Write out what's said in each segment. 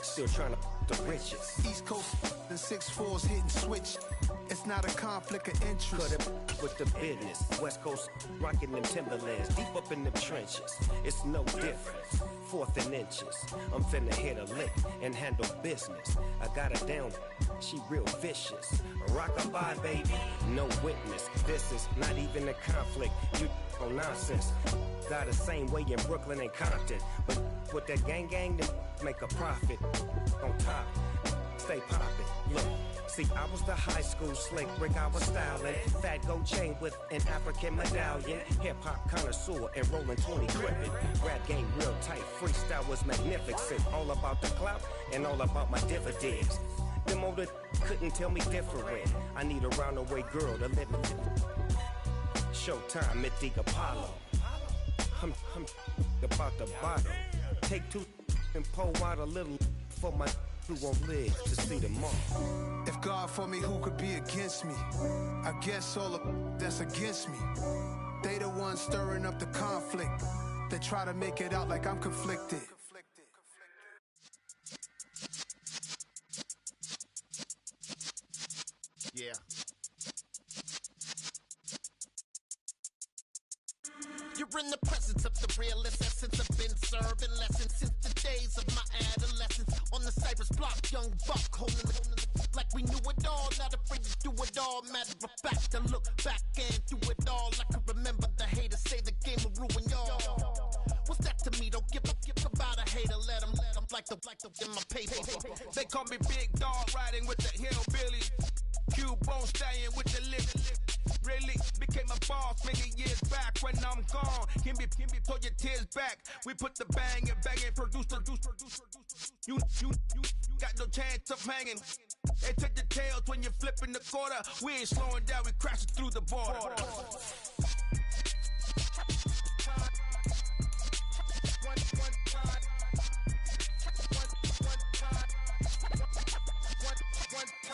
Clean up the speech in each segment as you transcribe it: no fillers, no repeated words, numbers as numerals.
Still trying to the riches. East Coast and 6'4s hitting switch. It's not a conflict of interest. Cut it with the business. West Coast rocking them Timberlands, deep up in them trenches. It's no difference. Fourth and inches. I'm finna hit a lick and handle business. I got her down. She real vicious. Rock-a-bye, baby. No witness. This is not even a conflict. You on nonsense. Got the same way in Brooklyn and Compton. But with that gang, then make a profit. On top, stay poppin'. Look. See, I was the high school slick Rick, I was styling. Fat gold chain with an African medallion. Hip-hop connoisseur and rolling 20 gripping. Rap game real tight, freestyle was magnificent. All about the clout and all about my dividends. Them older couldn't tell me different. I need a roundaway girl to live in. Showtime, Mythic Apollo. I'm about the bottom. Take two and pour out a little for my who won't live to see tomorrow. If God for me, who could be against me? I guess all of that's against me. They the ones stirring up the conflict. They try to make it out like I'm conflicted. Yeah. You're in the presence of the realest essence. I've been serving lessons since the days of my adolescence. On the Cypress block, young buck holding it like we knew it all. Not afraid to do it all. Matter of fact, to look back and do it all. I can remember the haters say the game will ruin y'all. What's that to me? Don't give about a hater. Let them like the in my paper. They call me Big Dog, riding with the hillbilly. Cubone staying with the lip. Really became a boss many years back. When I'm gone, can be pull your tears back. We put the bang and produce. You got no chance of hanging. They take the tails when you're flipping the quarter. We ain't slowing down, we crashing through the border.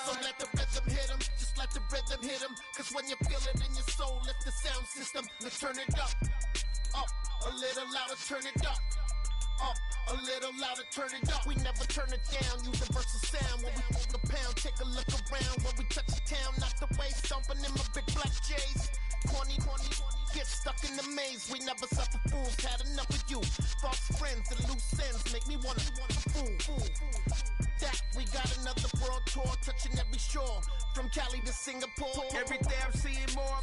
So let the rhythm hit him, just let the rhythm hit him. Cause when you feel it in your soul, lift the sound system. Let's turn it up, a little louder, turn it up, a little louder, turn it up. We never turn it down, universal sound. When we hold the pound, take a look around. When we touch the town, not the way, stomping in my big black J's. Corny, get stuck in the maze. We never suffer fools, had enough of you. False friends and loose ends make me wanna fool. That we got another world tour, touching every shore, from Cali to Singapore. Every day I'm seeing more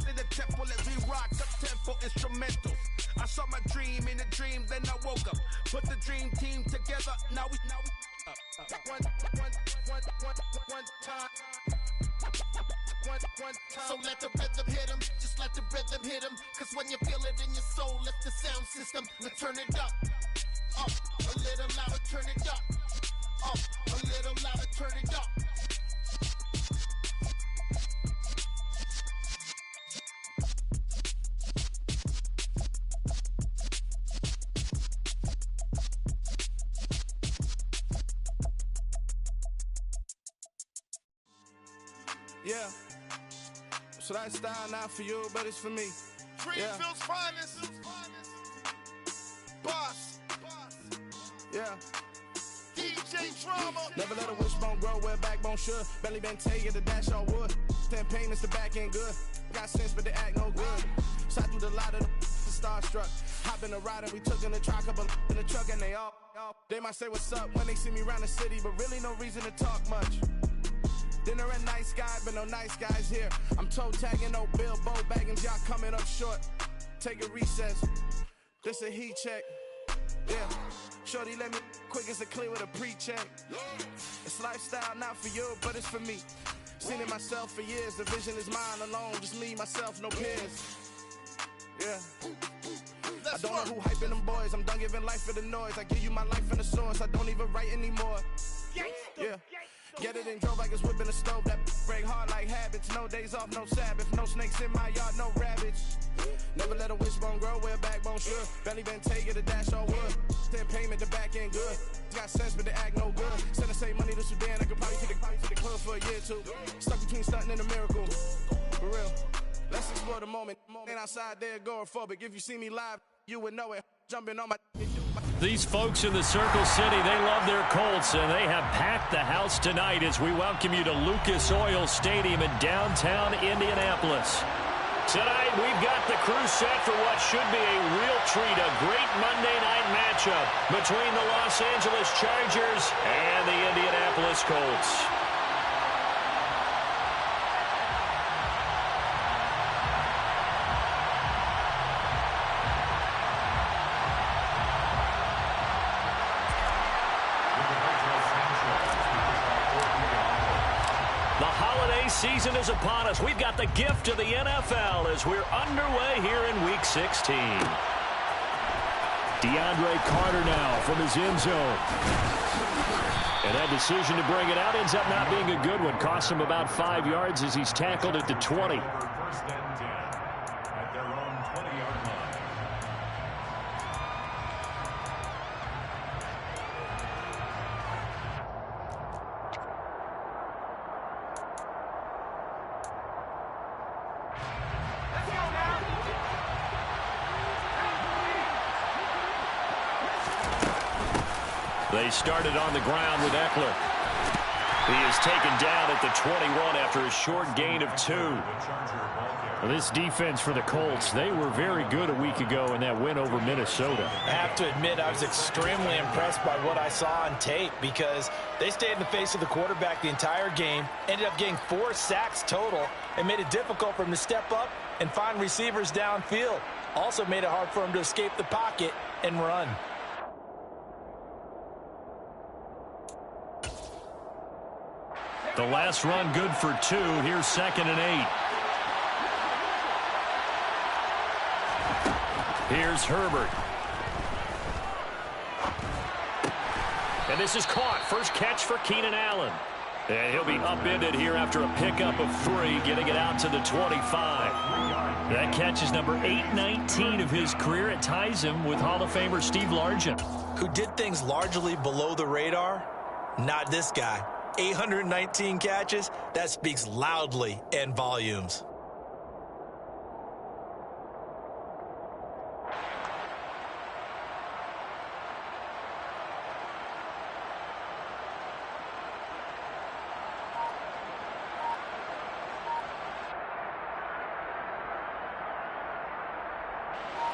in the temple as we rock up tempo instrumentals. I saw my dream in a dream, then I woke up. Put the dream team together. Now we one time. So let the rhythm hit him, just let the rhythm hit him. Cause when you feel it in your soul, lift the sound system. Let's turn it up, a little louder, turn it up, a little louder, turn it up. Yeah. So that style not for you, but it's for me. Greenfield's finest. Boss. Yeah. DJ Drama. Never let a wishbone grow where a backbone should. Belly been taking the dash all wood. Then pain is the back end good. Got sense, but they act no good. Shot through the lot of the starstruck. Hop in the ride and we took in the truck, couple in the truck, and they might say what's up when they see me around the city, but really no reason to talk much. Dinner at nice guy, but no nice guys here. I'm toe tagging, no Bilbo baggins, y'all coming up short. Take a recess. This a heat check. Yeah. Shorty let me quick as a clear with a pre-check. It's lifestyle not for you, but it's for me. Seen it myself for years. The vision is mine alone. Just me, myself, no peers. Yeah. I don't know who hyping them boys. I'm done giving life for the noise. I give you my life in the source. I don't even write anymore. Yeah. Get it and drove like it's whipping a stove. That break hard like habits. No days off, no Sabbath. No snakes in my yard, no rabbits. Never let a wishbone grow where a backbone should. Belly been taking the dash all wood. Then payment, the back end good. Got sense, but they act no good. Send the same money to Sudan. I could probably take the club for a year or two. Stuck between stunting and a miracle. For real. Let's explore the moment. Ain't outside there agoraphobic. If you see me live, you would know it. Jumping on my These folks in the Circle City, they love their Colts, and they have packed the house tonight as we welcome you to Lucas Oil Stadium in downtown Indianapolis. Tonight, we've got the crew set for what should be a real treat, a great Monday night matchup between the Los Angeles Chargers and the Indianapolis Colts. Season is upon us. We've got the gift of the NFL as we're underway here in Week 16. DeAndre Carter now from his end zone. And that decision to bring it out ends up not being a good one. Costs him about 5 yards as he's tackled at the 20. They started on the ground with Eckler. He is taken down at the 21 after a short gain of 2. Well, this defense for the Colts, they were very good a week ago in that win over Minnesota. I have to admit, I was extremely impressed by what I saw on tape because they stayed in the face of the quarterback the entire game, ended up getting 4 sacks total, and made it difficult for him to step up and find receivers downfield. Also made it hard for him to escape the pocket and run. The last run good for 2. Here's 2nd and 8. Here's Herbert. And this is caught. First catch for Keenan Allen. And he'll be upended here after a pickup of 3, getting it out to the 25. That catch is number 819 of his career. It ties him with Hall of Famer Steve Largent, who did things largely below the radar. Not this guy. 819 catches, that speaks loudly in volumes.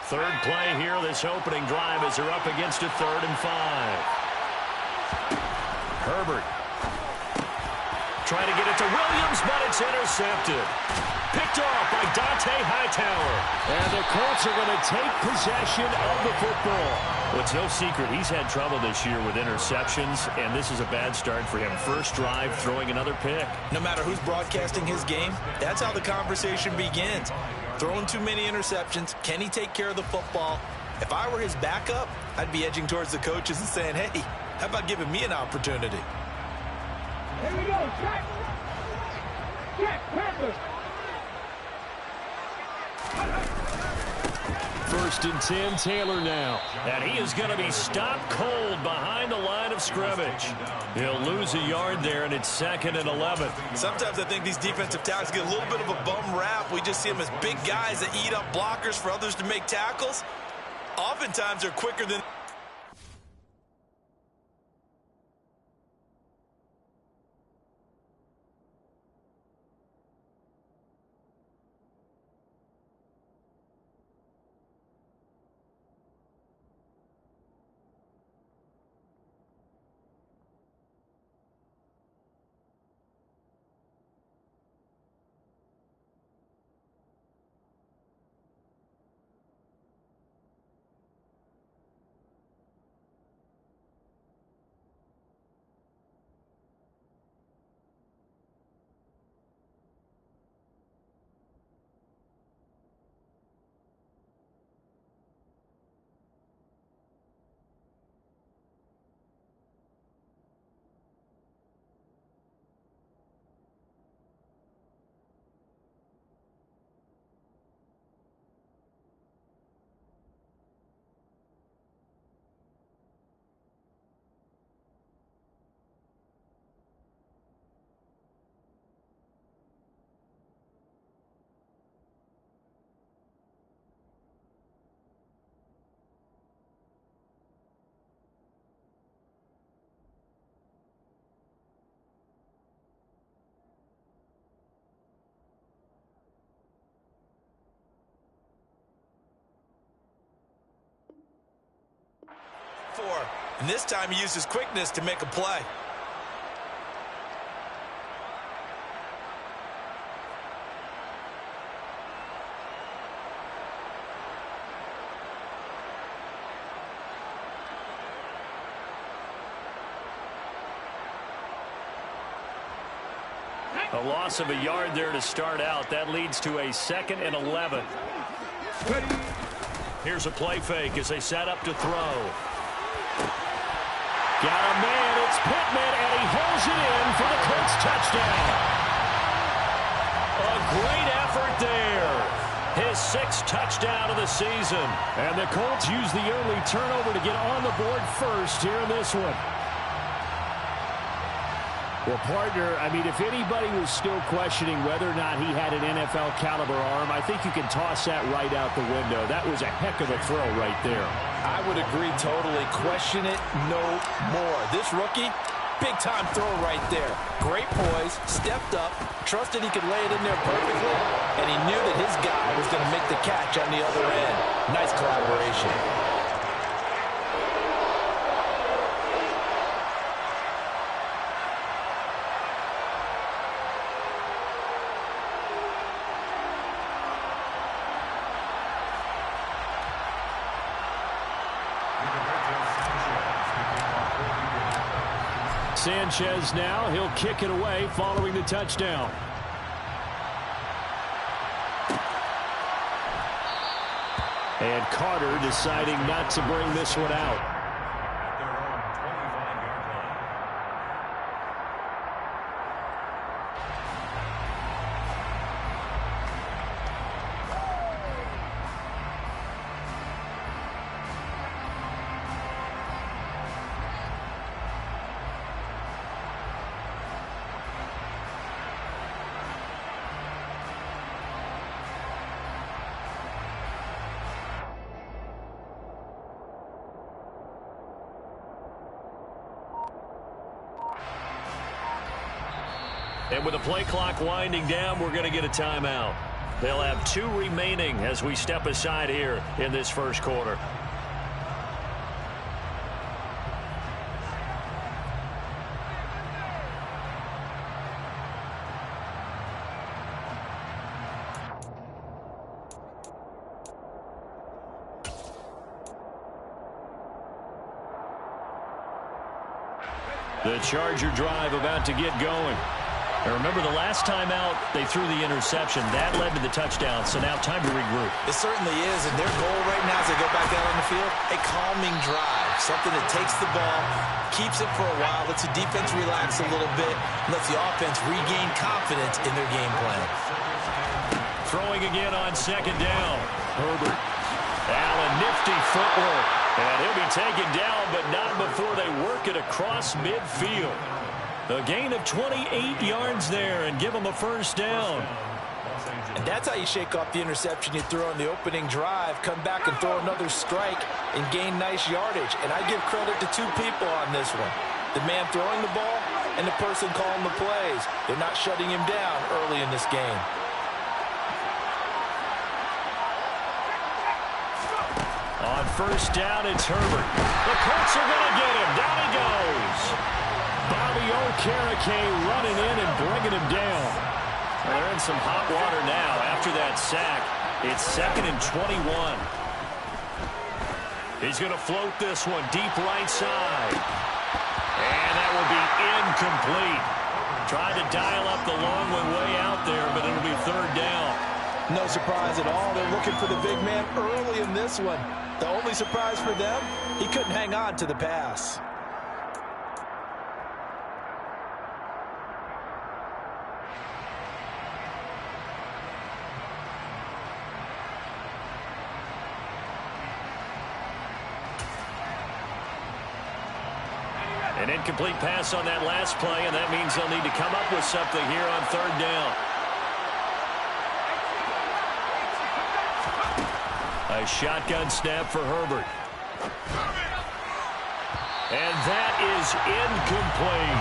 Third play here, this opening drive as they're up against a 3rd and 5. Herbert. Trying to get it to Williams, but it's intercepted. Picked off by Dante Hightower. And the Colts are going to take possession of the football. Well, it's no secret he's had trouble this year with interceptions, and this is a bad start for him. First drive, throwing another pick. No matter who's broadcasting his game, that's how the conversation begins. Throwing too many interceptions. Can he take care of the football? If I were his backup, I'd be edging towards the coaches and saying, hey, how about giving me an opportunity? Here we go, check! Check, Panthers! 1st and 10, Taylor now. And he is going to be stopped cold behind the line of scrimmage. He'll lose a yard there, and it's 2nd and 11. Sometimes I think these defensive tackles get a little bit of a bum rap. We just see them as big guys that eat up blockers for others to make tackles. Oftentimes they're quicker than... for. And this time he used his quickness to make a play. A loss of a yard there to start out. That leads to a 2nd and 11. Here's a play fake as they set up to throw. Got a man. It's Pittman, and he holds it in for the Colts touchdown. A great effort there. His 6th touchdown of the season. And the Colts use the only turnover to get on the board first here in this one. Well, partner, I mean, if anybody was still questioning whether or not he had an NFL caliber arm, I think you can toss that right out the window. That was a heck of a throw right there. I would agree totally. Question it no more. This rookie, big-time throw right there. Great poise, stepped up, trusted he could lay it in there perfectly, and he knew that his guy was going to make the catch on the other end. Nice collaboration. Sanchez now, he'll kick it away following the touchdown. And Carter deciding not to bring this one out. And with the play clock winding down, we're going to get a timeout. They'll have 2 remaining as we step aside here in this first quarter. The Charger drive about to get going. And remember, the last time out, they threw the interception. That led to the touchdown, so now time to regroup. It certainly is, and their goal right now as they go back out on the field, a calming drive, something that takes the ball, keeps it for a while, lets the defense relax a little bit, and lets the offense regain confidence in their game plan. Throwing again on 2nd down. Herbert. Allen, nifty footwork. And he'll be taken down, but not before they work it across midfield. A gain of 28 yards there and give them a first down. And that's how you shake off the interception you threw on the opening drive, come back and throw another strike and gain nice yardage. And I give credit to 2 people on this one. The man throwing the ball and the person calling the plays. They're not shutting him down early in this game. On first down, it's Herbert. The Colts are going to get him. Down he goes. Bobby Okereke running in and bringing him down. Well, they're in some hot water now after that sack. It's 2nd and 21. He's going to float this one deep right side. And that will be incomplete. Tried to dial up the long way out there, but it'll be 3rd down. No surprise at all. They're looking for the big man early in this one. The only surprise for them, he couldn't hang on to the pass. An incomplete pass on that last play, and that means they'll need to come up with something here on 3rd down. A shotgun snap for Herbert. And that is incomplete.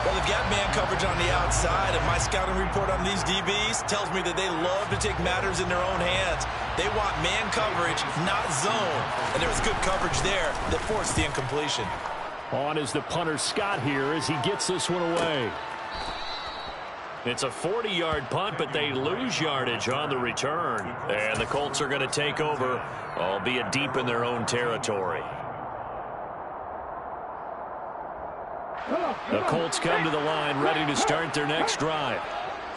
Well, they've got man coverage on the outside, and my scouting report on these DBs tells me that they love to take matters in their own hands. They want man coverage, not zone. And there was good coverage there that forced the incompletion. On is the punter Scott here as he gets this one away. It's a 40-yard punt, but they lose yardage on the return. And the Colts are going to take over, albeit deep in their own territory. The Colts come to the line ready to start their next drive.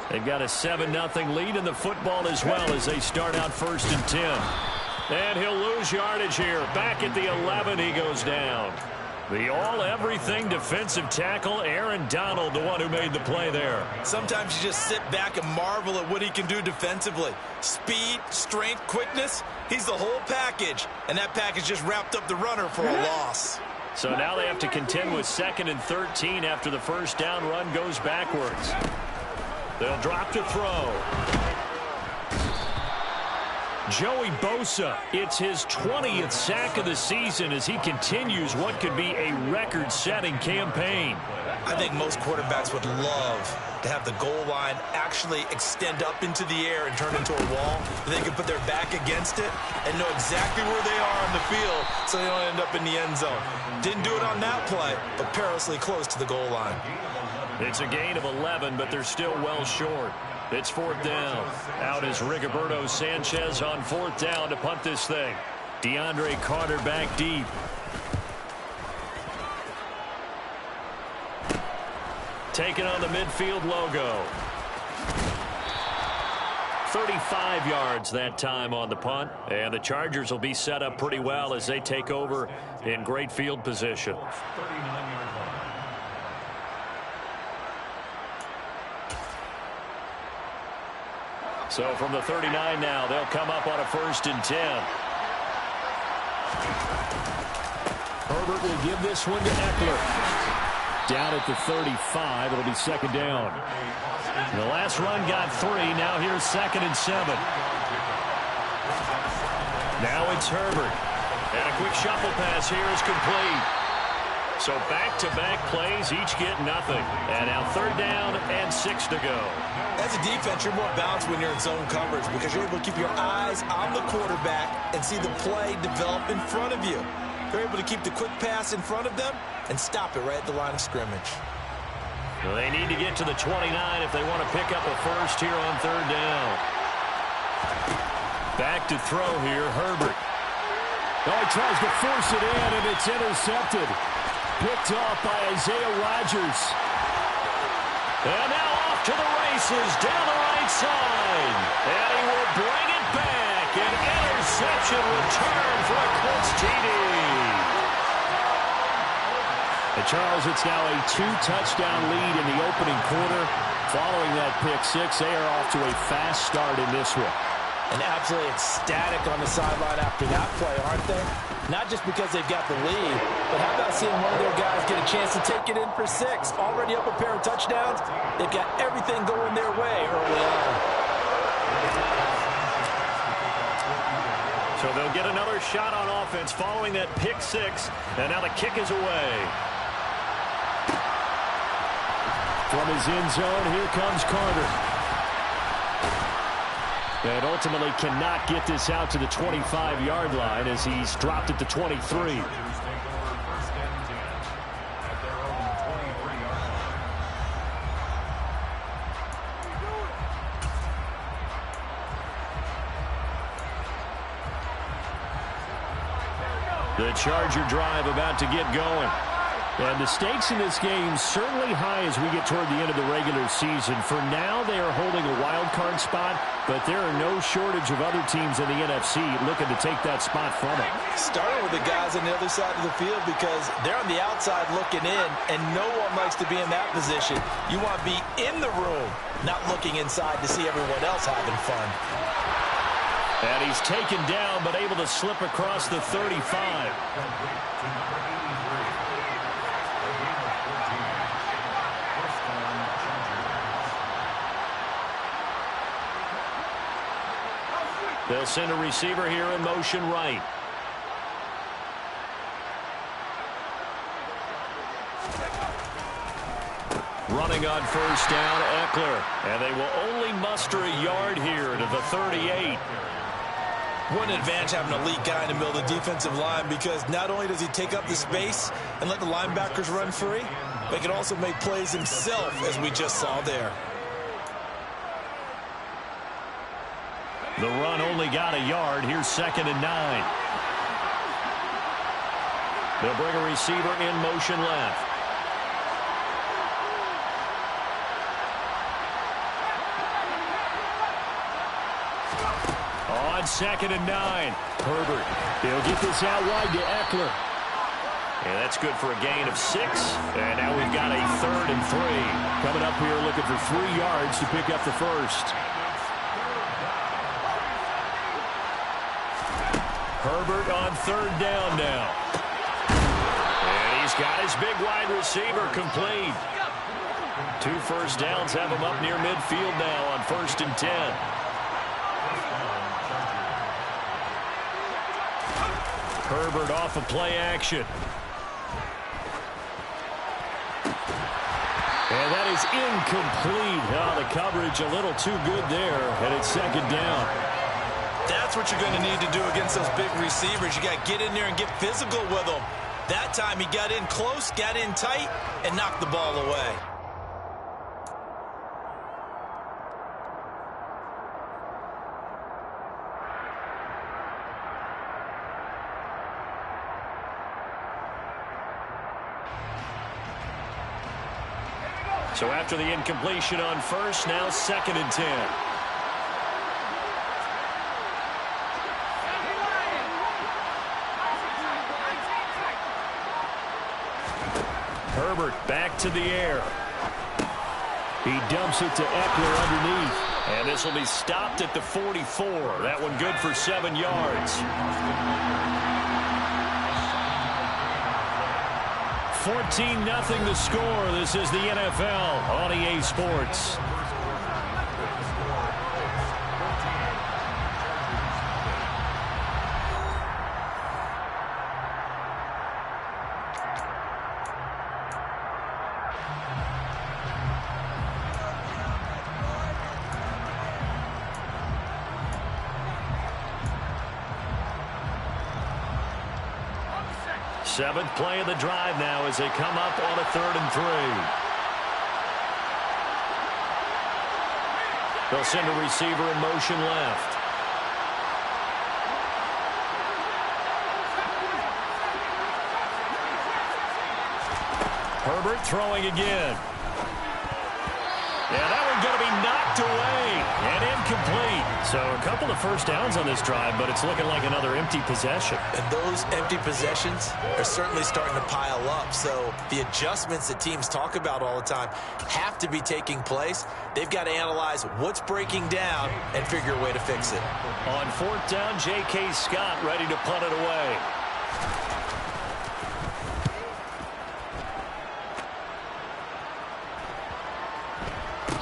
They've got a 7-0 lead in the football as well as they start out 1st and 10. And he'll lose yardage here. Back at the 11, he goes down. The all-everything defensive tackle, Aaron Donald, the one who made the play there. Sometimes you just sit back and marvel at what he can do defensively. Speed, strength, quickness, he's the whole package. And that package just wrapped up the runner for a loss. So now they have to contend with 2nd and 13 after the first down run goes backwards. They'll drop to throw. Joey Bosa, it's his 20th sack of the season as he continues what could be a record-setting campaign. I think most quarterbacks would love to have the goal line actually extend up into the air and turn into a wall. They can put their back against it and know exactly where they are on the field so they don't end up in the end zone. Didn't do it on that play, but perilously close to the goal line. It's a gain of 11, but they're still well short. It's 4th down. Out is Rigoberto Sanchez on 4th down to punt this thing. DeAndre Carter back deep. Taking on the midfield logo. 35 yards that time on the punt. And the Chargers will be set up pretty well as they take over in great field position. So from the 39 now, they'll come up on a 1st and 10. Herbert will give this one to Eckler. Down at the 35, it'll be 2nd down. The last run got 3. Now here's 2nd and 7. Now it's Herbert. And a quick shuffle pass here is complete. So back-to-back plays, each get nothing. And now 3rd down and 6 to go. As a defense, you're more balanced when you're in zone coverage because you're able to keep your eyes on the quarterback and see the play develop in front of you. They're able to keep the quick pass in front of them and stop it right at the line of scrimmage. Well, they need to get to the 29 if they want to pick up a first here on 3rd down. Back to throw here, Herbert. Oh, he tries to force it in, and it's intercepted. Picked off by Isaiah Rodgers. And now off to the races down the right side. And he will bring it back. An interception return for a Colts TD. And Charles, it's now a 2-touchdown lead in the opening quarter. Following that pick six, they are off to a fast start in this one. And absolutely ecstatic on the sideline after that play, aren't they? Not just because they've got the lead, but how about seeing one of their guys get a chance to take it in for 6? Already up a pair of touchdowns. They've got everything going their way early on. So they'll get another shot on offense following that pick six. And now the kick is away. From his end zone, here comes Carter. And ultimately cannot get this out to the 25-yard line as he's dropped at the 23. The Charger drive about to get going. And the stakes in this game certainly high as we get toward the end of the regular season. For now, they are holding a wild card spot, but there are no shortage of other teams in the NFC looking to take that spot from them. Starting with the guys on the other side of the field because they're on the outside looking in, and no one likes to be in that position. You want to be in the room, not looking inside to see everyone else having fun. And he's taken down, but able to slip across the 35. They'll send a receiver here in motion right. Running on first down, Eckler. And they will only muster a yard here to the 38. What an advantage having an elite guy in the middle of the defensive line, because not only does he take up the space and let the linebackers run free, but he can also make plays himself, as we just saw there. The run only got a yard. Here's 2nd and 9. They'll bring a receiver in motion left. On 2nd and 9. Herbert. He'll get this out wide to Eckler. And that's good for a gain of 6. And now we've got a 3rd and 3. Coming up here looking for 3 yards to pick up the first. Herbert on 3rd down now. And he's got his big wide receiver complete. 2 first downs have him up near midfield now on 1st and 10. Herbert off of play action. And that is incomplete. Oh, the coverage a little too good there, and it's 2nd down. That's what you're going to need to do against those big receivers. You got to get in there and get physical with them. That time he got in close, got in tight, and knocked the ball away. So after the incompletion on first, now 2nd and 10. Herbert back to the air. He dumps it to Eckler underneath. And this will be stopped at the 44. That one good for 7 yards. 14-0 the score. This is the NFL on EA Sports. Seventh play of the drive now as they come up on a 3rd and 3. They'll send a receiver in motion left. Herbert throwing again. Yeah, that one going to be knocked away and incomplete. So a couple of first downs on this drive, but it's looking like another empty possession. And those empty possessions are certainly starting to pile up. So the adjustments that teams talk about all the time have to be taking place. They've got to analyze what's breaking down and figure a way to fix it. On 4th down, J.K. Scott ready to punt it away.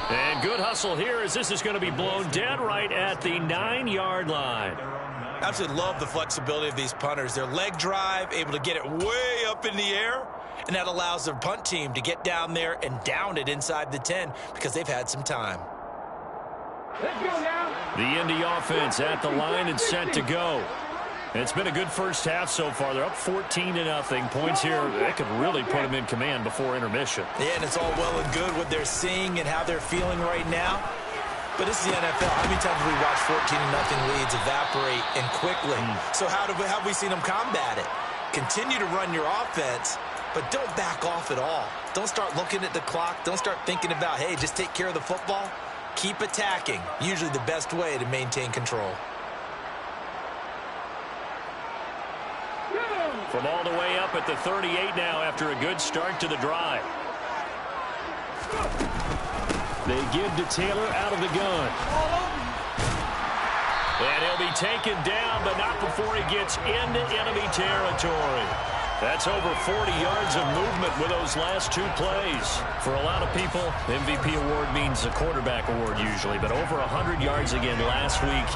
And good hustle here as this is going to be blown dead right at the 9-yard line. Absolutely love the flexibility of these punters. Their leg drive, able to get it way up in the air, and that allows their punt team to get down there and down it inside the 10 because they've had some time. Let's go now. The Indy offense at the line and set to go. And it's been a good first half so far. They're up 14-0. Points here, that could really put them in command before intermission. Yeah, and it's all well and good what they're seeing and how they're feeling right now. But this is the NFL. How many times have we watched 14-0 leads evaporate and quickly? So how have we seen them combat it? Continue to run your offense, but don't back off at all. Don't start looking at the clock. Don't start thinking about, hey, just take care of the football. Keep attacking. Usually the best way to maintain control. From all the way up at the 38 now after a good start to the drive. They give to Taylor out of the gun. And he'll be taken down, but not before he gets into enemy territory. That's over 40 yards of movement with those last two plays. For a lot of people, MVP award means a quarterback award usually, but over 100 yards again last week.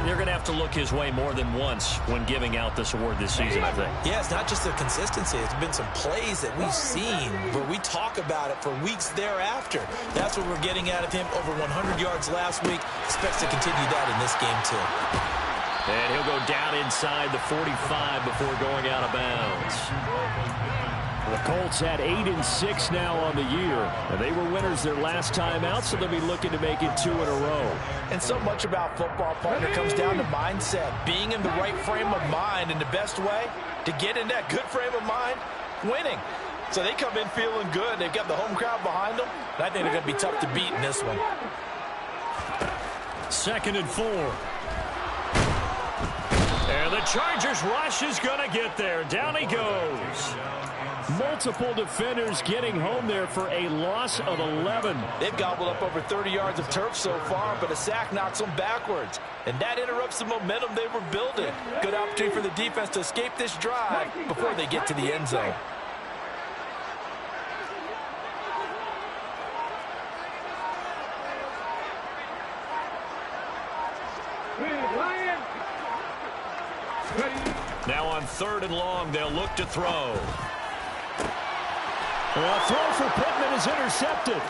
They're going to have to look his way more than once when giving out this award this season, I think. Yeah, it's not just the consistency. It's been some plays that we've seen where we talk about it for weeks thereafter. That's what we're getting out of him. Over 100 yards last week. Expects to continue that in this game, too. And he'll go down inside the 45 before going out of bounds. The Colts had 8-6 now on the year. And they were winners their last time out, so they'll be looking to make it 2 in a row. And so much about football, partner, comes down to mindset. Being in the right frame of mind, and the best way to get in that good frame of mind, winning. So they come in feeling good. They've got the home crowd behind them. And I think they're going to be tough to beat in this one. 2nd and 4. And the Chargers rush is going to get there. Down he goes. Multiple defenders getting home there for a loss of 11. They've gobbled up over 30 yards of turf so far, but a sack knocks them backwards. And that interrupts the momentum they were building. Good opportunity for the defense to escape this drive before they get to the end zone. Now on 3rd and long, they'll look to throw. A throw for Pittman is intercepted.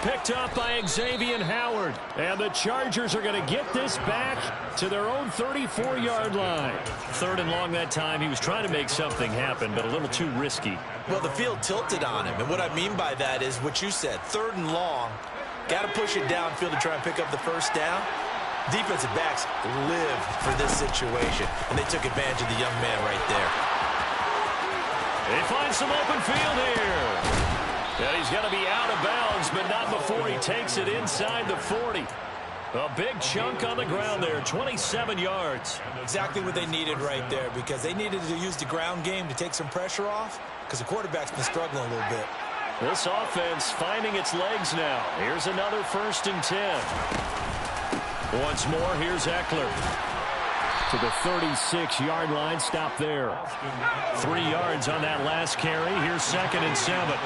Picked up by Xavier Howard. And the Chargers are going to get this back to their own 34-yard line. 3rd and long that time. He was trying to make something happen, but a little too risky. Well, the field tilted on him. And what I mean by that is what you said. 3rd and long. Got to push it downfield to try and pick up the first down. Defensive backs live for this situation, and they took advantage of the young man right there. He finds some open field here. And he's going to be out of bounds, but not before he takes it inside the 40. A big chunk on the ground there, 27 yards. Exactly what they needed right there, because they needed to use the ground game to take some pressure off, because the quarterback's been struggling a little bit. This offense finding its legs now. Here's another 1st and 10. Once more, here's Eckler. To the 36-yard line, stop there. 3 yards on that last carry. Here's 2nd and 7.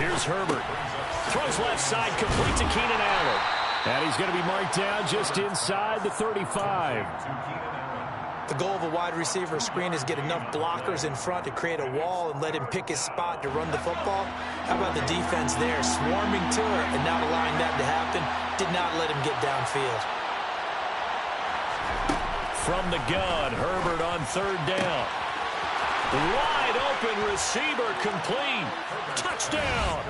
Here's Herbert. Throws left side, complete to Keenan Allen. And he's going to be marked down just inside the 35. The goal of a wide receiver screen is get enough blockers in front to create a wall and let him pick his spot to run the football. How about the defense there, swarming to her and not allowing that to happen? Did not let him get downfield. From the gun, Herbert on 3rd down. Wide open receiver, complete. Touchdown.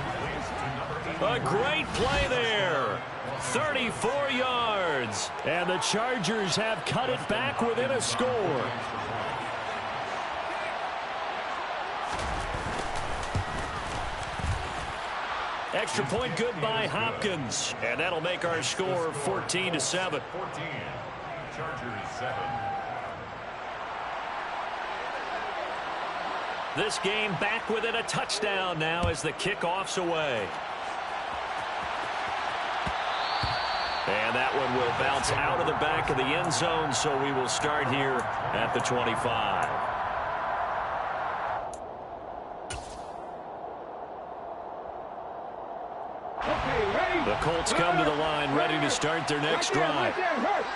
A great play there. 34 yards. And the Chargers have cut it back within a score. Extra point good by Hopkins. And that'll make our score 14-7. 14. Chargers 7. This game back within a touchdown now as the kickoff's away. And that one will bounce out of the back of the end zone, so we will start here at the 25. The Colts come to the line ready to start their next drive.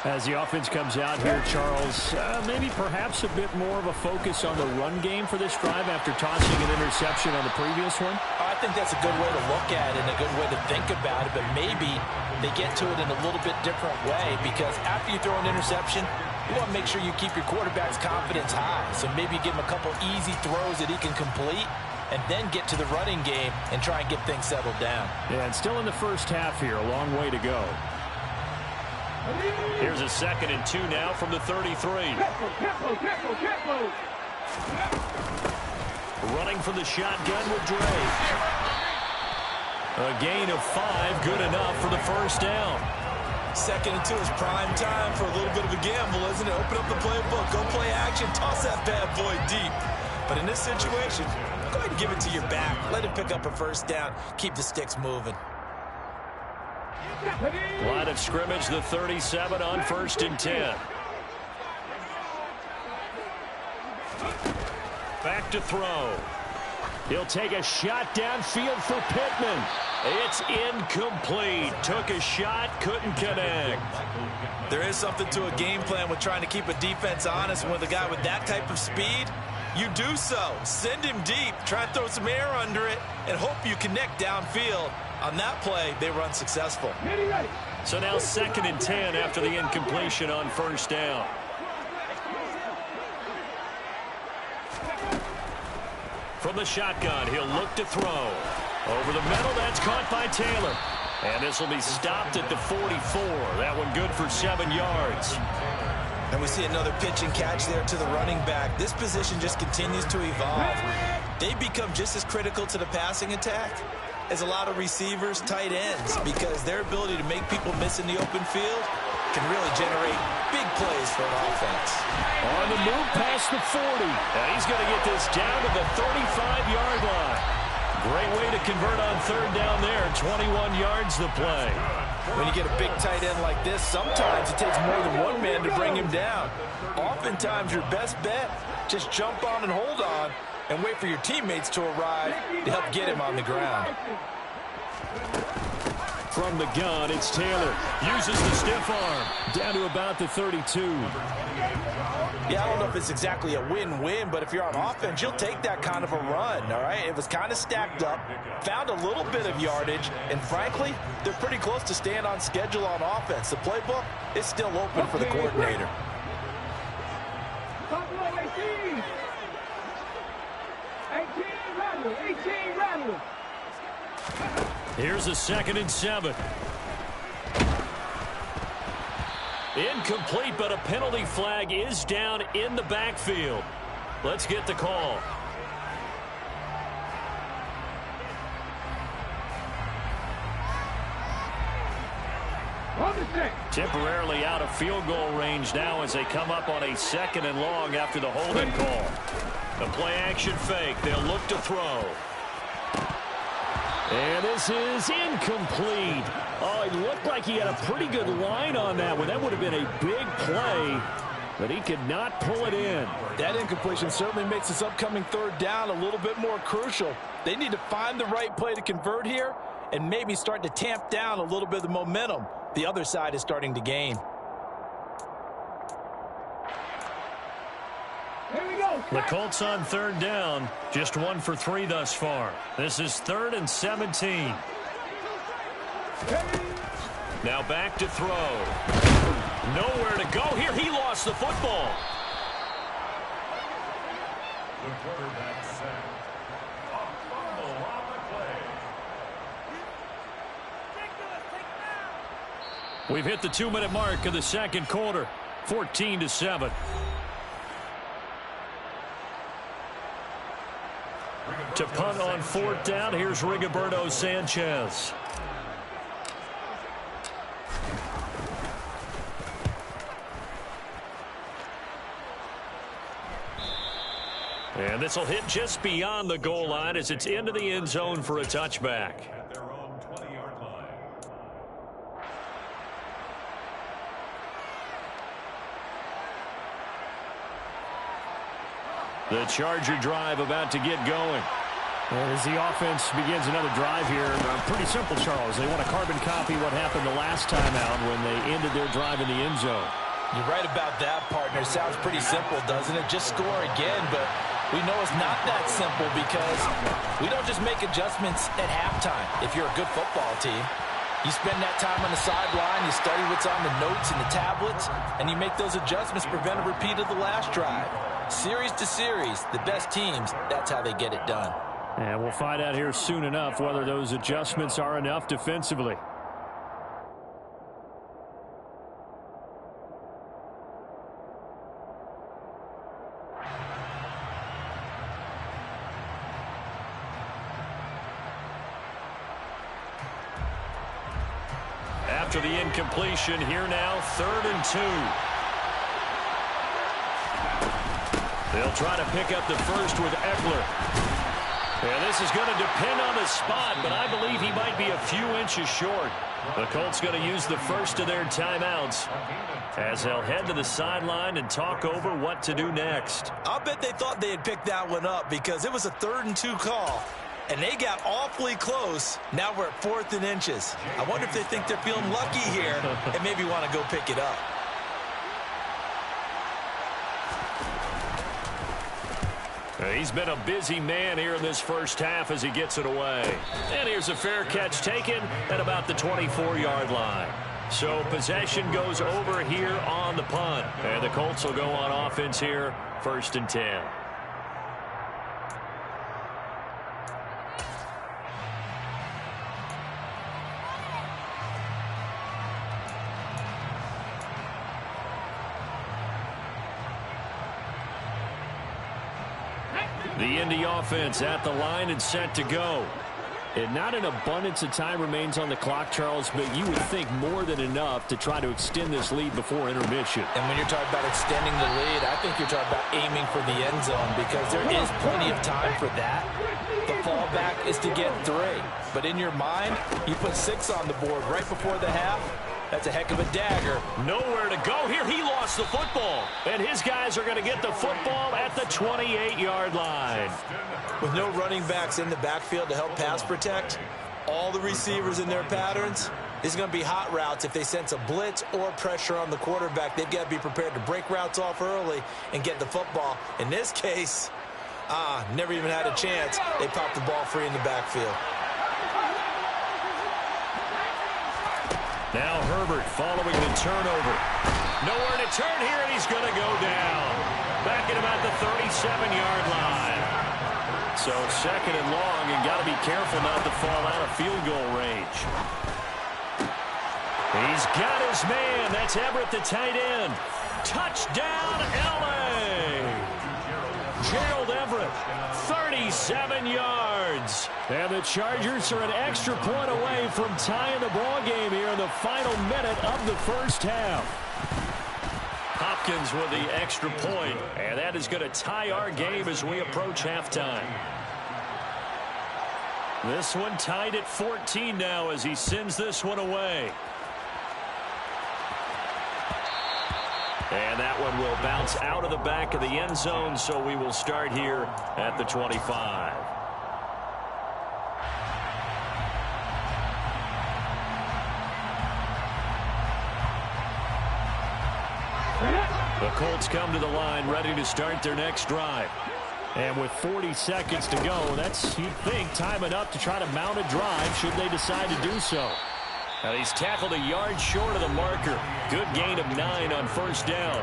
As the offense comes out here, Charles, maybe perhaps a bit more of a focus on the run game for this drive after tossing an interception on the previous one? I think that's a good way to look at it and a good way to think about it, but maybe they get to it in a little bit different way, because after you throw an interception, you want to make sure you keep your quarterback's confidence high. So maybe give him a couple easy throws that he can complete, and then get to the running game and try and get things settled down. Yeah, and still in the first half here, a long way to go. Here's a 2nd and 2 now from the 33. Running from the shotgun with Drake. A gain of 5, good enough for the first down. 2nd and 2 is prime time for a little bit of a gamble, isn't it? Open up the playbook, go play action, toss that bad boy deep. But in this situation, go ahead and give it to your back. Let him pick up a first down. Keep the sticks moving. Line of scrimmage, the 37 on 1st and 10. to throw. He'll take a shot downfield for Pittman. It's incomplete. Took a shot, couldn't connect. There is something to a game plan with trying to keep a defense honest. And with a guy with that type of speed, you do so. Send him deep, try and throw some air under it, and hope you connect downfield. On that play, they were unsuccessful. So now 2nd and 10 after the incompletion on 1st down. From the shotgun, he'll look to throw. Over the middle, that's caught by Taylor. And this will be stopped at the 44. That one good for 7 yards. And we see another pitch and catch there to the running back. This position just continues to evolve. They become just as critical to the passing attack as a lot of receivers, tight ends, because their ability to make people miss in the open field can really generate big plays for an offense. On the move past the 40. Now he's going to get this down to the 35-yard line. Great way to convert on 3rd down there. 21 yards the play. When you get a big tight end like this, sometimes it takes more than one man to bring him down. Oftentimes your best bet, just jump on and hold on and wait for your teammates to arrive to help get him on the ground. From the gun, it's Taylor. Uses the stiff arm. Down to about the 32. Yeah, I don't know if it's exactly a win-win, but if you're on offense, you'll take that kind of a run, all right? It was kind of stacked up, found a little bit of yardage, and frankly, they're pretty close to staying on schedule on offense. The playbook is still open for the coordinator. Here's a 2nd and 7. Incomplete, but a penalty flag is down in the backfield. Let's get the call. Temporarily out of field goal range now as they come up on a 2nd and long after the holding call. A play action fake. They'll look to throw. And this is incomplete. Oh, it looked like he had a pretty good line on that one. That would have been a big play, but he could not pull it in. That incompletion certainly makes this upcoming 3rd down a little bit more crucial. They need to find the right play to convert here and maybe start to tamp down a little bit of the momentum the other side is starting to gain. The Colts on 3rd down, just 1 for 3 thus far. This is 3rd and 17. Now back to throw. Nowhere to go here. He lost the football. The quarterback sacked. A fumble on the play. We've hit the 2-minute mark of the 2nd quarter. 14-7. To punt on 4th down, here's Rigoberto Sanchez. And this will hit just beyond the goal line as it's into the end zone for a touchback. At their own 20-yard line. The Charger drive about to get going. As the offense begins another drive here, pretty simple, Charles. They want to carbon copy what happened the last time out when they ended their drive in the end zone. You're right about that, partner. Sounds pretty simple, doesn't it? Just score again, but we know it's not that simple because we don't just make adjustments at halftime. If you're a good football team, you spend that time on the sideline, you study what's on the notes and the tablets, and you make those adjustments, prevent a repeat of the last drive. Series to series, the best teams, that's how they get it done. And we'll find out here soon enough whether those adjustments are enough defensively. After the incompletion, here now, 3rd and 2. They'll try to pick up the first with Eckler. And this is going to depend on the spot, but I believe he might be a few inches short. The Colts going to use the first of their timeouts as they'll head to the sideline and talk over what to do next. I'll bet they thought they had picked that one up because it was a 3rd and 2 call, and they got awfully close. Now we're at 4th and inches. I wonder if they think they're feeling lucky here and maybe want to go pick it up. He's been a busy man here in this first half as he gets it away. And here's a fair catch taken at about the 24-yard line. So possession goes over here on the punt. And the Colts will go on offense here, 1st and 10. The Indy offense at the line and set to go. And not an abundance of time remains on the clock, Charles, but you would think more than enough to try to extend this lead before intermission. And when you're talking about extending the lead, I think you're talking about aiming for the end zone because there is plenty of time for that. The fallback is to get 3. But in your mind, you put 6 on the board right before the half. That's a heck of a dagger. Nowhere to go here. He lost the football. And his guys are going to get the football at the 28-yard line. With no running backs in the backfield to help pass protect, all the receivers in their patterns, it's going to be hot routes. If they sense a blitz or pressure on the quarterback, they've got to be prepared to break routes off early and get the football. In this case, never even had a chance. They popped the ball free in the backfield. Now Herbert following the turnover. Nowhere to turn here, and he's going to go down. Back at about the 37-yard line. So 2nd and long, and got to be careful not to fall out of field goal range. He's got his man. That's Everett, the tight end. Touchdown, L.A. Gerald Everett, 37 yards. And the Chargers are an extra point away from tying the ball game here in the final minute of the first half. Hopkins with the extra point, and that is going to tie our game as we approach halftime. This one tied at 14 now as he sends this one away. And that one will bounce out of the back of the end zone, so we will start here at the 25. The Colts come to the line ready to start their next drive. And with 40 seconds to go, that's, you'd think, time enough to try to mount a drive should they decide to do so. Now he's tackled a yard short of the marker. Good gain of 9 on 1st down.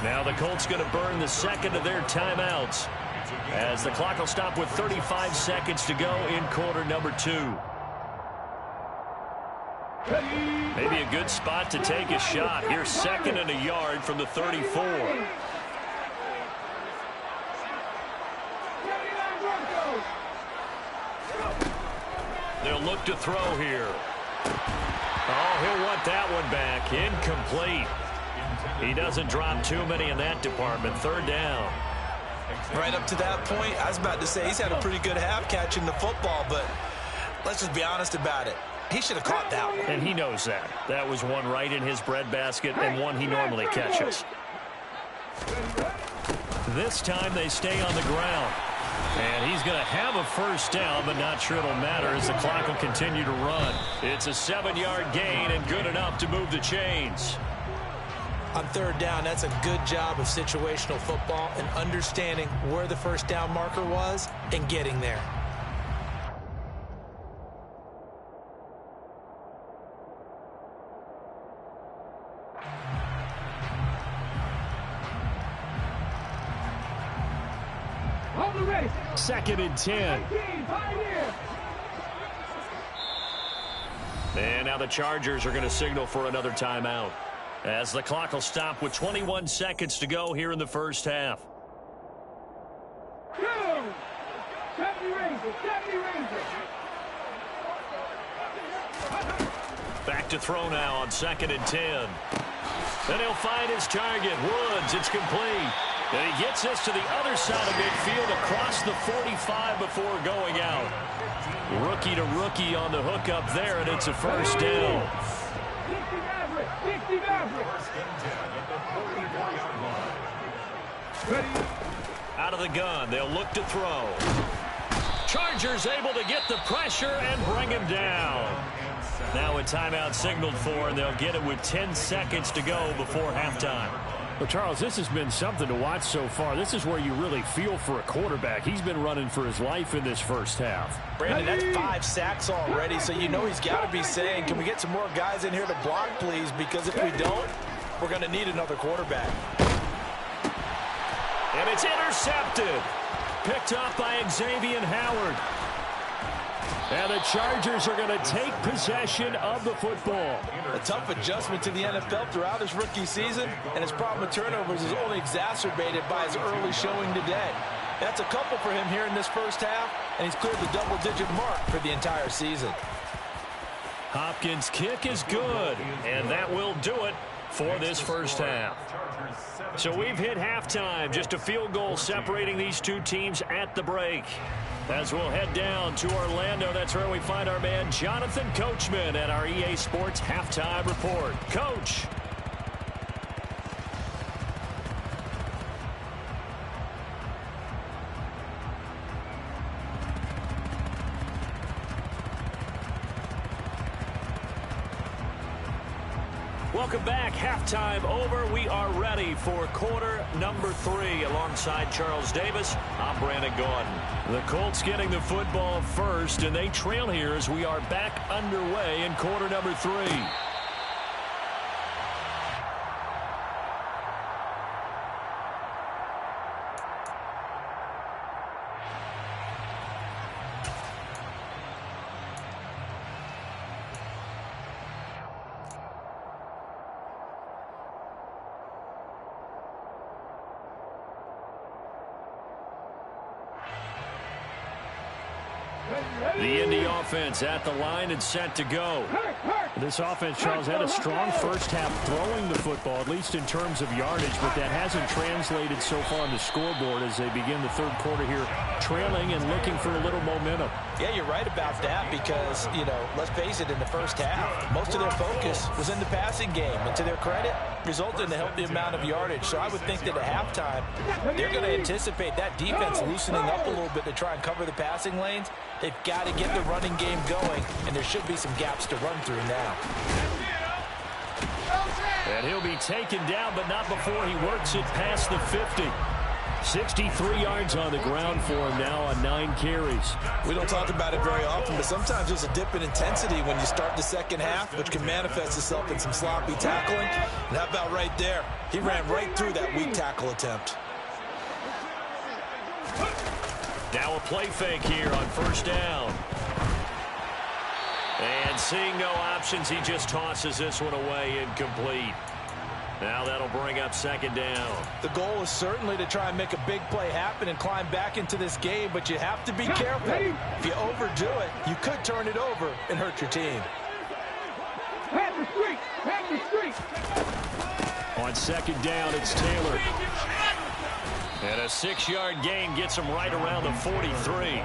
Now the Colts going to burn the 2nd of their timeouts as the clock will stop with 35 seconds to go in quarter number 2. Maybe a good spot to take a shot. Here's 2nd and a yard from the 34. They'll look to throw here. Oh, he'll want that one back. Incomplete. He doesn't drop too many in that department. 3rd down. Right up to that point, I was about to say he's had a pretty good half catching the football, but let's just be honest about it. He should have caught that one. And he knows that. That was one right in his breadbasket and one he normally catches. This time they stay on the ground. And he's going to have a 1st down, but not sure it'll matter as the clock will continue to run. It's a 7-yard gain and good enough to move the chains. On 3rd down, that's a good job of situational football and understanding where the 1st down marker was and getting there. Hold the race. 2nd and 10. And now the Chargers are going to signal for another timeout as the clock will stop with 21 seconds to go here in the first half. Back to throw now on 2nd and 10. And he'll find his target. Woods, it's complete. And he gets us to the other side of midfield across the 45 before going out. Rookie to rookie on the hookup there, and it's a first down. Out of the gun, they'll look to throw. Chargers able to get the pressure and bring him down. Now a timeout signaled for, and they'll get it with 10 seconds to go before halftime. Well, Charles, this has been something to watch so far. This is where you really feel for a quarterback. He's been running for his life in this first half. Brandon, that's 5 sacks already, so you know he's got to be saying, can we get some more guys in here to block, please? Because if we don't, we're going to need another quarterback. And it's intercepted. Picked up by Xavier Howard. And the Chargers are going to take possession of the football. A tough adjustment to the NFL throughout his rookie season, and his problem with turnovers is only exacerbated by his early showing today. That's a couple for him here in this first half, and he's cleared the double-digit mark for the entire season. Hopkins' kick is good, and that will do it for this first half. So we've hit halftime, just a field goal separating these two teams at the break. As we'll head down to Orlando, that's where we find our man Jonathan Coachman at our EA Sports Halftime Report. Coach. Welcome back. Halftime over. We are ready for quarter number 3 alongside Charles Davis. I'm Brandon Gordon. The Colts getting the football first, and they trail here as we are back underway in quarter number 3. The Indy offense at the line and set to go. This offense, Charles, had a strong first half throwing the football, at least in terms of yardage, but that hasn't translated so far on the scoreboard as they begin the third quarter here, trailing and looking for a little momentum. Yeah, you're right about that because, you know, let's face it, in the first half, most of their focus was in the passing game, and to their credit, resulted in a healthy amount of yardage. So I would think that at halftime, they're going to anticipate that defense loosening up a little bit to try and cover the passing lanes. They've got to get the running game going, and there should be some gaps to run through now. And he'll be taken down, but not before he works it past the 50. 63 yards on the ground for him now on 9 carries. We don't talk about it very often, but sometimes there's a dip in intensity when you start the second half, which can manifest itself in some sloppy tackling. And how about right there? He ran right through that weak tackle attempt. Now a play fake here on first down. And seeing no options, he just tosses this one away incomplete. Now that'll bring up second down. The goal is certainly to try and make a big play happen and climb back into this game, but you have to be careful. If you overdo it, you could turn it over and hurt your team. On second down, it's Taylor. And a 6-yard gain gets him right around the 43.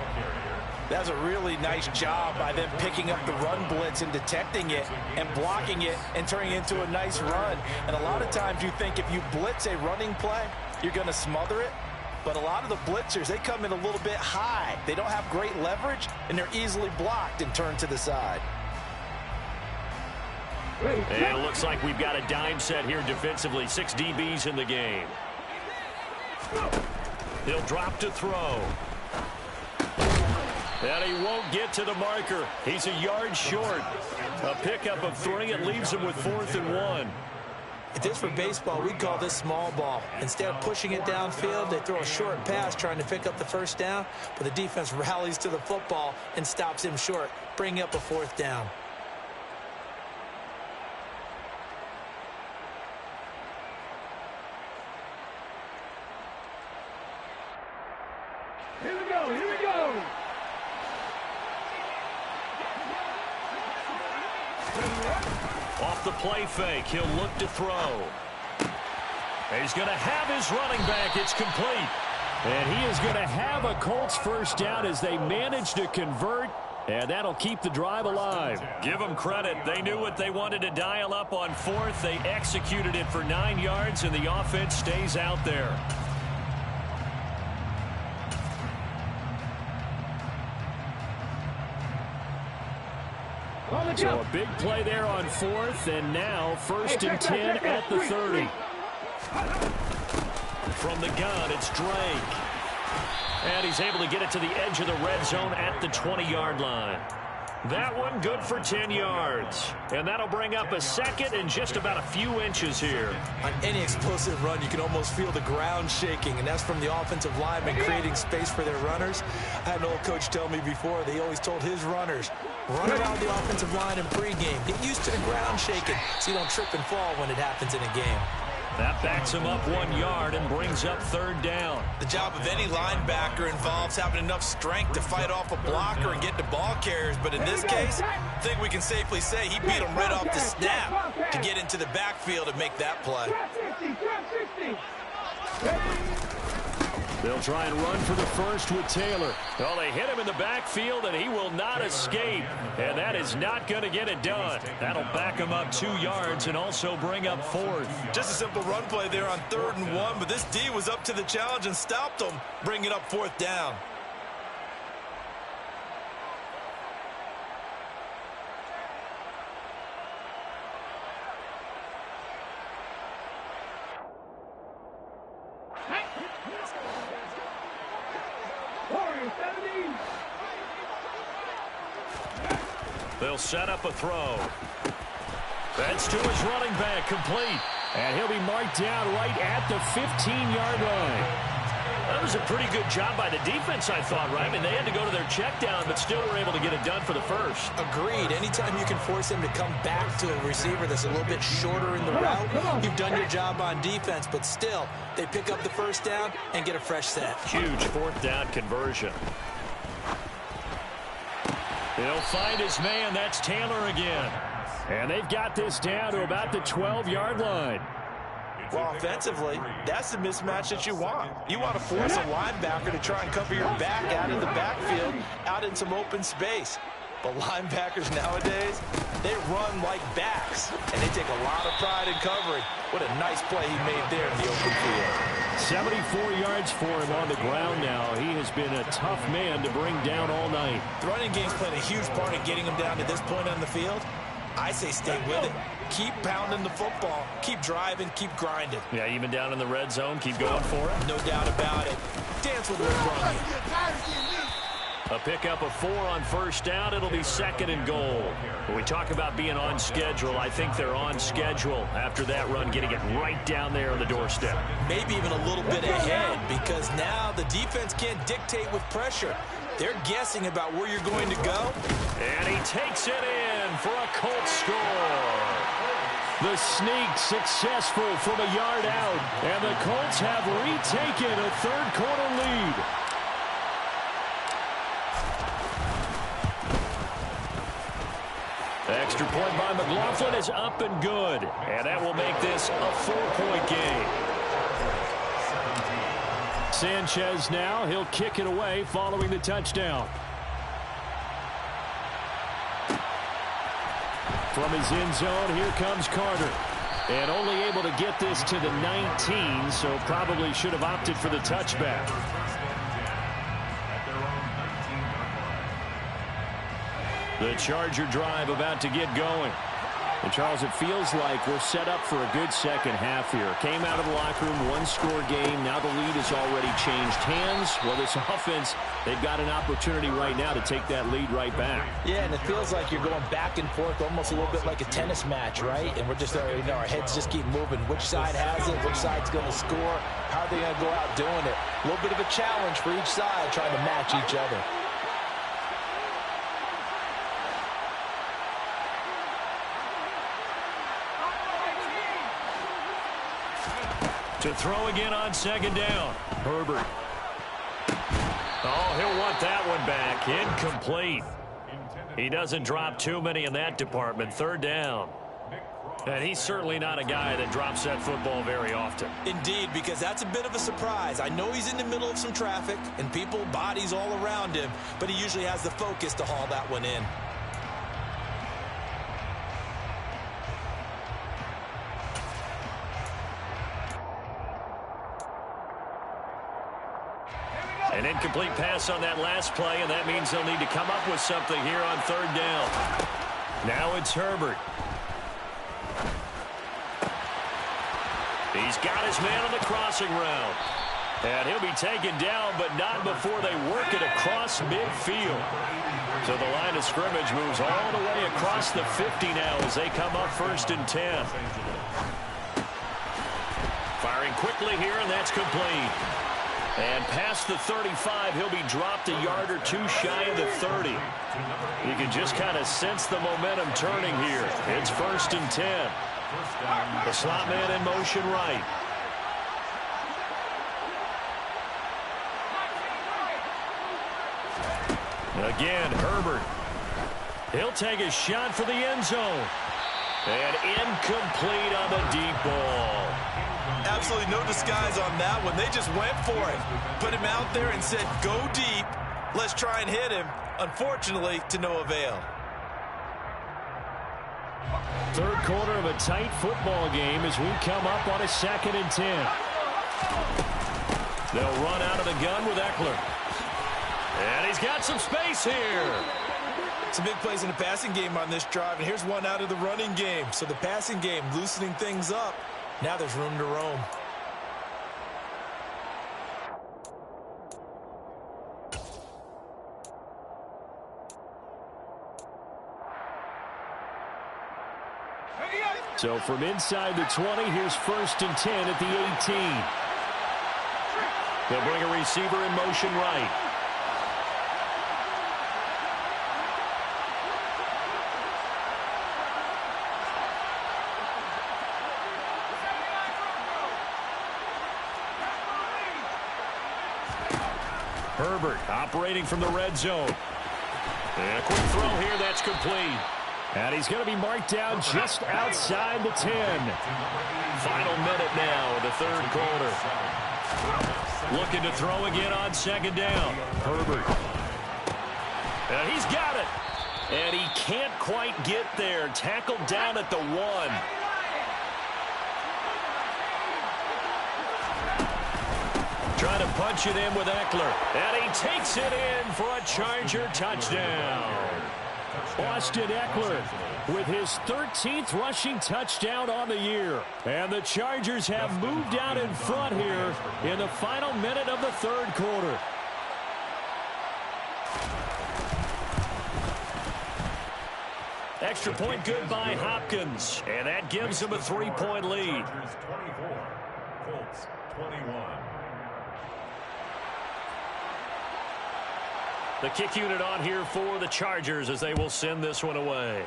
That's a really nice job by them picking up the run blitz and detecting it and blocking it and turning it into a nice run. And a lot of times you think if you blitz a running play, you're going to smother it. But a lot of the blitzers, they come in a little bit high. They don't have great leverage, and they're easily blocked and turned to the side. And it looks like we've got a dime set here defensively. 6 DBs in the game. He'll drop to throw. And he won't get to the marker. He's a yard short. A pickup of 3. It leaves him with 4th and 1. If this were baseball, we'd call this small ball. Instead of pushing it downfield, they throw a short pass trying to pick up the first down, but the defense rallies to the football and stops him short, bringing up a 4th down. Here we go, here we go! Off the play fake, he'll look to throw. He's going to have his running back. It's complete. And he is going to have a Colts first down as they manage to convert. And that'll keep the drive alive. Give them credit. They knew what they wanted to dial up on fourth. They executed it for 9 yards, and the offense stays out there. So a big play there on fourth, and now first and 10 at the 30. From the gun, it's Drake. And he's able to get it to the edge of the red zone at the 20-yard line. That one good for 10 yards. And that'll bring up a second and just about a few inches here. On any explosive run, you can almost feel the ground shaking, and that's from the offensive linemen creating space for their runners. I had an old coach tell me before, they always told his runners, run around the offensive line in pregame. Get used to the ground shaking so you don't trip and fall when it happens in a game. That backs him up 1 yard and brings up third down. The job of any linebacker involves having enough strength to fight off a blocker and get to ball carriers. But in this case, I think we can safely say he beat him right off the snap to get into the backfield and make that play. They'll try and run for the first with Taylor. Well, they hit him in the backfield, and he will not escape. And that is not going to get it done. That'll back him up 2 yards and also bring up fourth. Just a simple run play there on 3rd and 1, but this D was up to the challenge and stopped him, bringing up 4th down. They'll set up a throw. That's to his running back, complete. And he'll be marked down right at the 15-yard line. That was a pretty good job by the defense, I thought, right? I mean, they had to go to their check down, but still were able to get it done for the first. Agreed. Anytime you can force him to come back to a receiver that's a little bit shorter in the route, you've done your job on defense, but still, they pick up the first down and get a fresh set. Huge 4th down conversion. He'll find his man. That's Taylor again. And they've got this down to about the 12-yard line. Well, offensively, that's the mismatch that you want. You want to force a linebacker to try and cover your back out in the backfield, out in some open space. But linebackers nowadays, they run like backs, and they take a lot of pride in covering. What a nice play he made there in the open field. 74 yards for him on the ground now. He has been a tough man to bring down all night. The running game's played a huge part in getting him down to this point on the field. I say stay with it. Keep pounding the football. Keep driving. Keep grinding. Yeah, even down in the red zone, keep going for it. No doubt about it. Dance with what's wrong here. A pickup of 4 on first down. It'll be 2nd and goal. When we talk about being on schedule, I think they're on schedule after that run, getting it right down there on the doorstep. Maybe even a little bit ahead, because now the defense can't dictate with pressure. They're guessing about where you're going to go. And he takes it in for a Colts score. The sneak successful from a yard out. And the Colts have retaken a third-quarter lead. Extra point by McLaughlin is up and good. And that will make this a 4-point game. Sanchez now. He'll kick it away following the touchdown. From his end zone, here comes Carter. And only able to get this to the 19, so probably should have opted for the touchback. The Charger drive about to get going. And, Charles, it feels like we're set up for a good second half here. Came out of the locker room, one-score game. Now the lead has already changed hands. Well, this offense, they've got an opportunity right now to take that lead right back. Yeah, and it feels like you're going back and forth, almost a little bit like a tennis match, right? And we're just, our heads just keep moving. Which side has it? Which side's going to score? How are they going to go out doing it? A little bit of a challenge for each side, trying to match each other. To throw again on 2nd down. Herbert. Oh, he'll want that one back. Incomplete. He doesn't drop too many in that department. 3rd down. And he's certainly not a guy that drops that football very often. Indeed, because that's a bit of a surprise. I know he's in the middle of some traffic and people, bodies all around him, but he usually has the focus to haul that one in. An incomplete pass on that last play, and that means they'll need to come up with something here on third down. Now it's Herbert. He's got his man on the crossing route. And he'll be taken down, but not before they work it across midfield. So the line of scrimmage moves all the way across the 50 now as they come up 1st and 10. Firing quickly here, and that's complete. And past the 35, he'll be dropped a yard or two shy of the 30. You can just kind of sense the momentum turning here. It's 1st and 10. The slot man in motion right. Again, Herbert. He'll take a shot for the end zone. And incomplete on the deep ball. Absolutely no disguise on that one. They just went for it. Put him out there and said, go deep. Let's try and hit him. Unfortunately, to no avail. Third quarter of a tight football game as we come up on a 2nd and 10. They'll run out of the gun with Eckler. And he's got some space here. Some big plays in the passing game on this drive, and here's one out of the running game. So the passing game loosening things up. Now there's room to roam. So from inside the 20, here's 1st and 10 at the 18. They'll bring a receiver in motion right. Herbert operating from the red zone. And a quick throw here, that's complete. And he's going to be marked down just outside the 10. Final minute now of the third quarter. Looking to throw again on 2nd down. Herbert. And he's got it. And he can't quite get there. Tackled down at the 1. Trying to punch it in with Eckler. And he takes it in for a Charger touchdown. Austin Eckler with his 13th rushing touchdown on the year. And the Chargers have moved out in front here in the final minute of the third quarter. Extra point good by Hopkins. And that gives them a 3-point lead. Chargers 24, Colts 21. The kick unit on here for the Chargers as they will send this one away.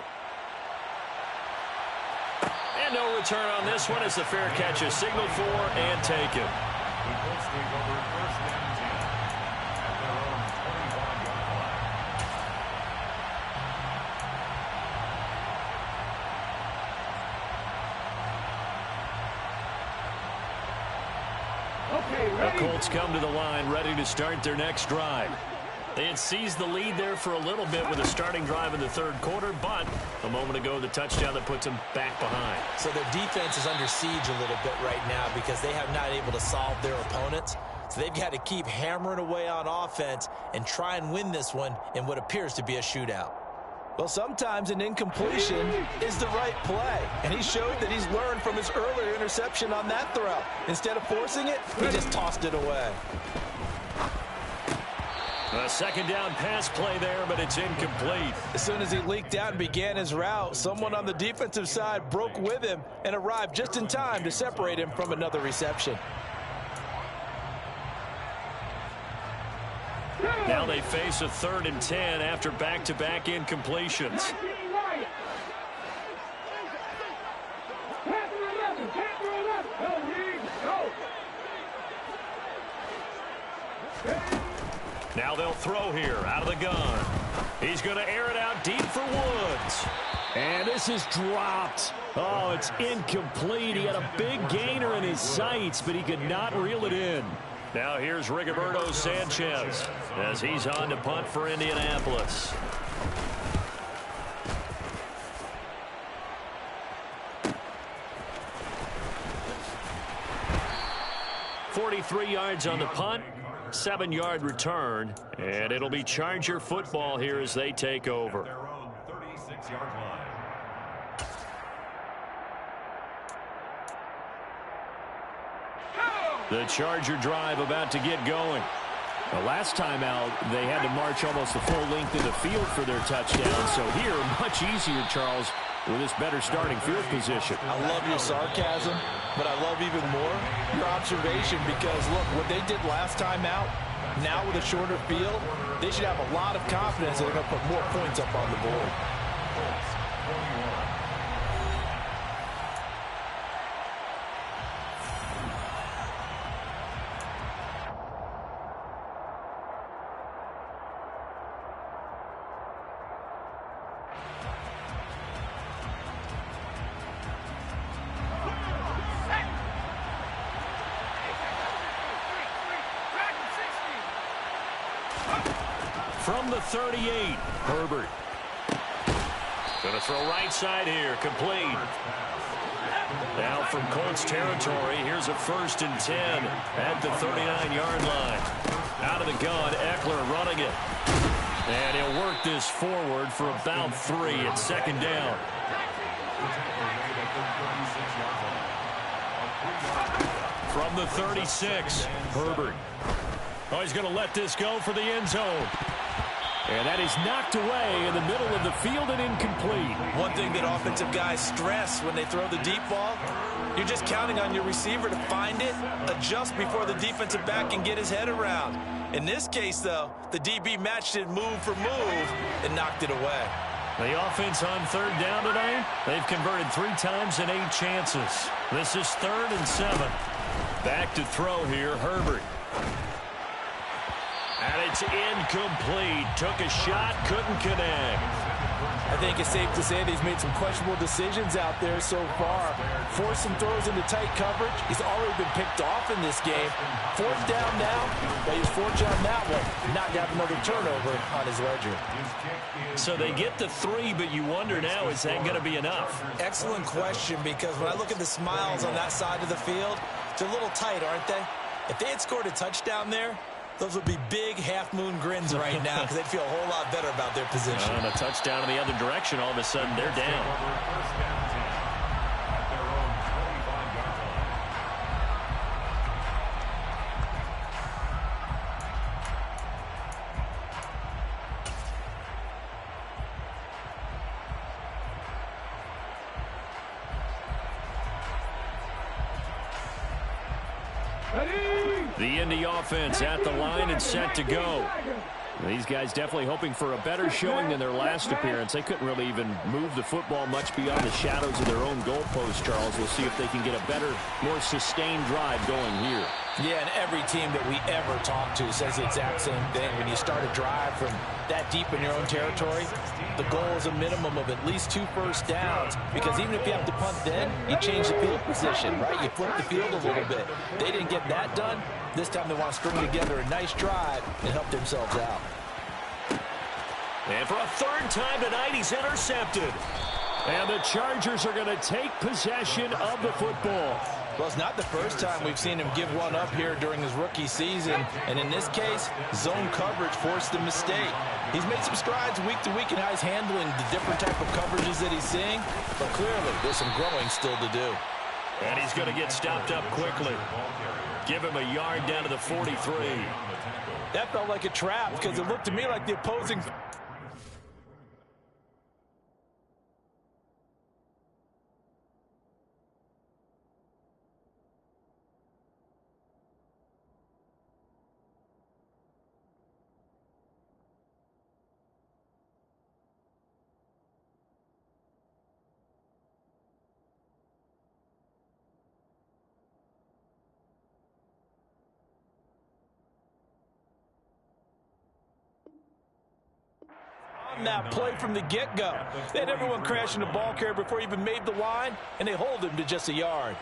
And no return on this one as the fair catch is signaled for and taken. The Colts take over 1st and 10 at their own 25-yard line. The Colts come to the line ready to start their next drive. They had seized the lead there for a little bit with a starting drive in the third quarter, but a moment ago the touchdown that puts them back behind. So their defense is under siege a little bit right now because they have not able to solve their opponents. So they've got to keep hammering away on offense and try and win this one in what appears to be a shootout. Well, sometimes an incompletion is the right play, and he showed that he's learned from his earlier interception on that throw. Instead of forcing it, he just tossed it away. A 2nd down pass play there, but it's incomplete. As soon as he leaked out and began his route, someone on the defensive side broke with him and arrived just in time to separate him from another reception. Now they face a 3rd and 10 after back-to-back incompletions. Now they'll throw here out of the gun. He's going to air it out deep for Woods. And this is dropped. Oh, it's incomplete. He had a big gainer in his sights, but he could not reel it in. Now here's Rigoberto Sanchez as he's on to punt for Indianapolis. "43 yards on the punt, 7-yard return, and it'll be Charger football here as they take over. Their own 36-yard line. The Charger drive about to get going. The last time out, they had to march almost the full length of the field for their touchdown. So here, much easier, Charles, with this better starting field position. I love your sarcasm, but I love even more your observation because, look, what they did last time out, now with a shorter field, they should have a lot of confidence that they're going to put more points up on the board. From the 38, Herbert. Going to throw right side here, complete. Now from Colts territory, here's a 1st and 10 at the 39-yard line. Out of the gun, Eckler running it. And he'll work this forward for about 3 at 2nd down. From the 36, Herbert. Oh, he's going to let this go for the end zone. And that is knocked away in the middle of the field and incomplete. One thing that offensive guys stress when they throw the deep ball, you're just counting on your receiver to find it, adjust before the defensive back can get his head around. In this case, though, the DB matched it move for move and knocked it away. The offense on 3rd down tonight, they've converted 3 times in 8 chances. This is 3rd and 7. Back to throw here, Herbert. And it's incomplete. Took a shot, couldn't connect. I think it's safe to say that he's made some questionable decisions out there so far. Forced some throws into tight coverage. He's already been picked off in this game. 4th down now, but he's fortunate on that one. Not to have another turnover on his ledger. So they get the 3, but you wonder now, is that going to be enough? Excellent question, because when I look at the smiles on that side of the field, they're a little tight, aren't they? If they had scored a touchdown there, those would be big half-moon grins right now because they'd feel a whole lot better about their position. And a touchdown in the other direction, all of a sudden they're down. First down 10 at their own 25-yard line. The Indy offense at the line and set to go. These guys definitely hoping for a better showing than their last appearance. They couldn't really even move the football much beyond the shadows of their own goalpost, Charles. We'll see if they can get a better, more sustained drive going here. Yeah, and every team that we ever talk to says the exact same thing. When you start a drive from that deep in your own territory, the goal is a minimum of at least 2 first downs, because even if you have to punt then, you change the field position, right? You flip the field a little bit. They didn't get that done. This time they want to string together a nice drive and help themselves out. And for a 3rd time tonight, he's intercepted. And the Chargers are going to take possession of the football. Well, it's not the first time we've seen him give one up here during his rookie season. And in this case, zone coverage forced a mistake. He's made some strides week to week in how he's handling the different type of coverages that he's seeing. But clearly, there's some growing still to do. And he's going to get stopped up quickly. Give him a yard down to the 43. That felt like a trap because it looked to me like the opposing... run that play from the get-go. They had everyone crashing the ball carrier before he even made the line, and they hold him to just a yard.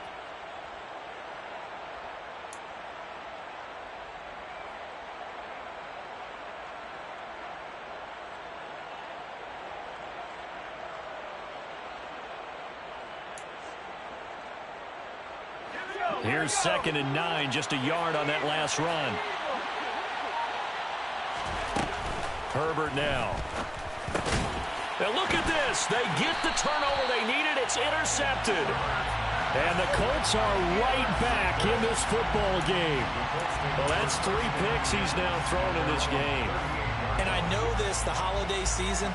Here's 2nd and 9, just a yard on that last run. Herbert now. Now look at this. They get the turnover they needed. It's intercepted. And the Colts are right back in this football game. Well, that's 3 picks he's now thrown in this game. And I know this, the holiday season,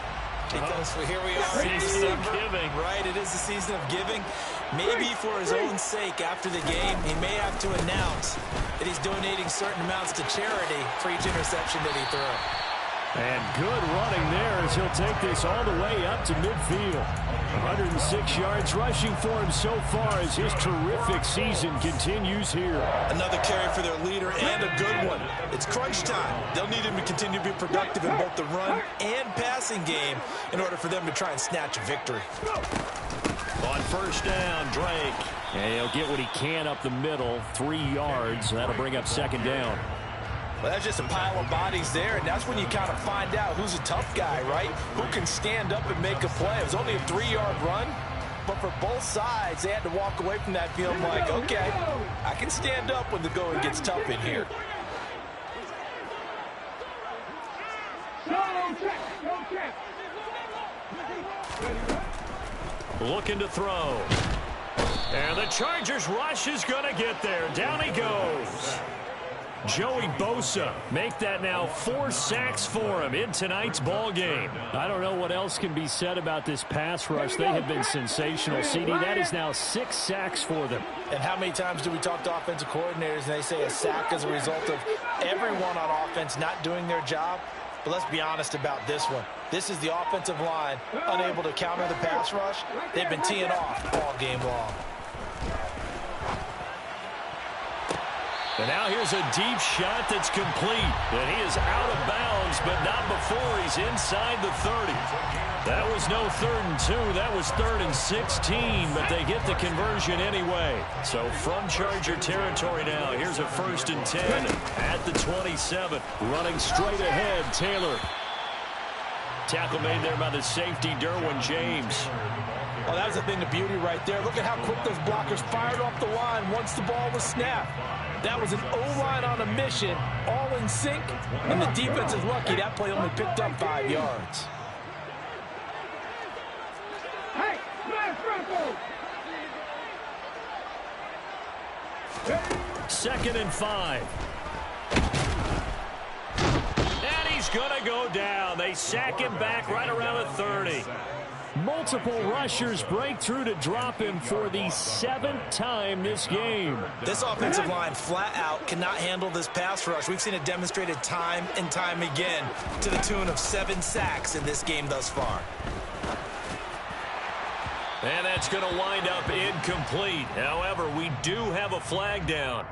because here we are in December. Giving. Right, it is the season of giving. Maybe for his own sake after the game, he may have to announce that he's donating certain amounts to charity for each interception that he threw. And good running there as he'll take this all the way up to midfield. 106 yards rushing for him so far as his terrific season continues here. Another carry for their leader and a good one. It's crunch time. They'll need him to continue to be productive in both the run and passing game in order for them to try and snatch a victory. On 1st down, Drake. And he'll get what he can up the middle, 3 yards. That'll bring up 2nd down. Well, that's just a pile of bodies there, and that's when you kind of find out who's a tough guy, right? Who can stand up and make a play. It was only a 3-yard run, but for both sides, they had to walk away from that feeling like, okay, I can stand up when the going gets tough in here. Looking to throw. And the Chargers rush is going to get there. Down he goes. Joey Bosa make that now 4 sacks for him in tonight's ball game. I don't know what else can be said about this pass rush. They have been sensational. CD, that is now 6 sacks for them. And how many times do we talk to offensive coordinators and they say a sack is a result of everyone on offense not doing their job? But let's be honest about this one. This is the offensive line unable to counter the pass rush. They've been teeing off all game long. And now here's a deep shot that's complete. And he is out of bounds, but not before he's inside the 30. That was no 3rd and 2. That was 3rd and 16, but they get the conversion anyway. So from Charger territory now, here's a 1st and 10 at the 27. Running straight ahead, Taylor. Tackle made there by the safety, Derwin James. Oh, that was a thing of beauty right there. Look at how quick those blockers fired off the line once the ball was snapped. That was an O-line on a mission, all in sync, and the defense is lucky that play only picked up 5 yards. Hey, Second and 5. And he's going to go down. They sack him back right around the 30. Multiple rushers break through to drop him for the 7th time this game. This offensive line flat out cannot handle this pass rush. We've seen it demonstrated time and time again to the tune of 7 sacks in this game thus far. And that's going to wind up incomplete. However, we do have a flag down.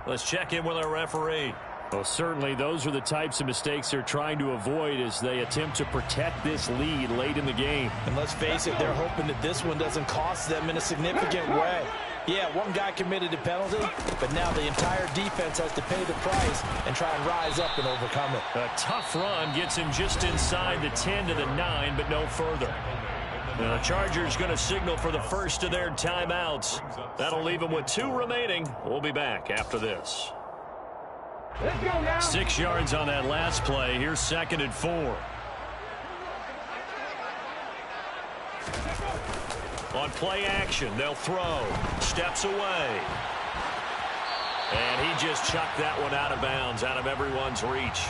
Let's check in with our referee. Well, certainly those are the types of mistakes they're trying to avoid as they attempt to protect this lead late in the game. And let's face it, they're hoping that this one doesn't cost them in a significant way. Yeah, one guy committed a penalty, but now the entire defense has to pay the price and try and rise up and overcome it. A tough run gets him just inside the 10 to the 9, but no further. Now the Chargers going to signal for the first of their timeouts. That'll leave them with 2 remaining. We'll be back after this. 6 yards on that last play. Here's 2nd and 4. On play action, they'll throw. Steps away. And he just chucked that one out of bounds, out of everyone's reach.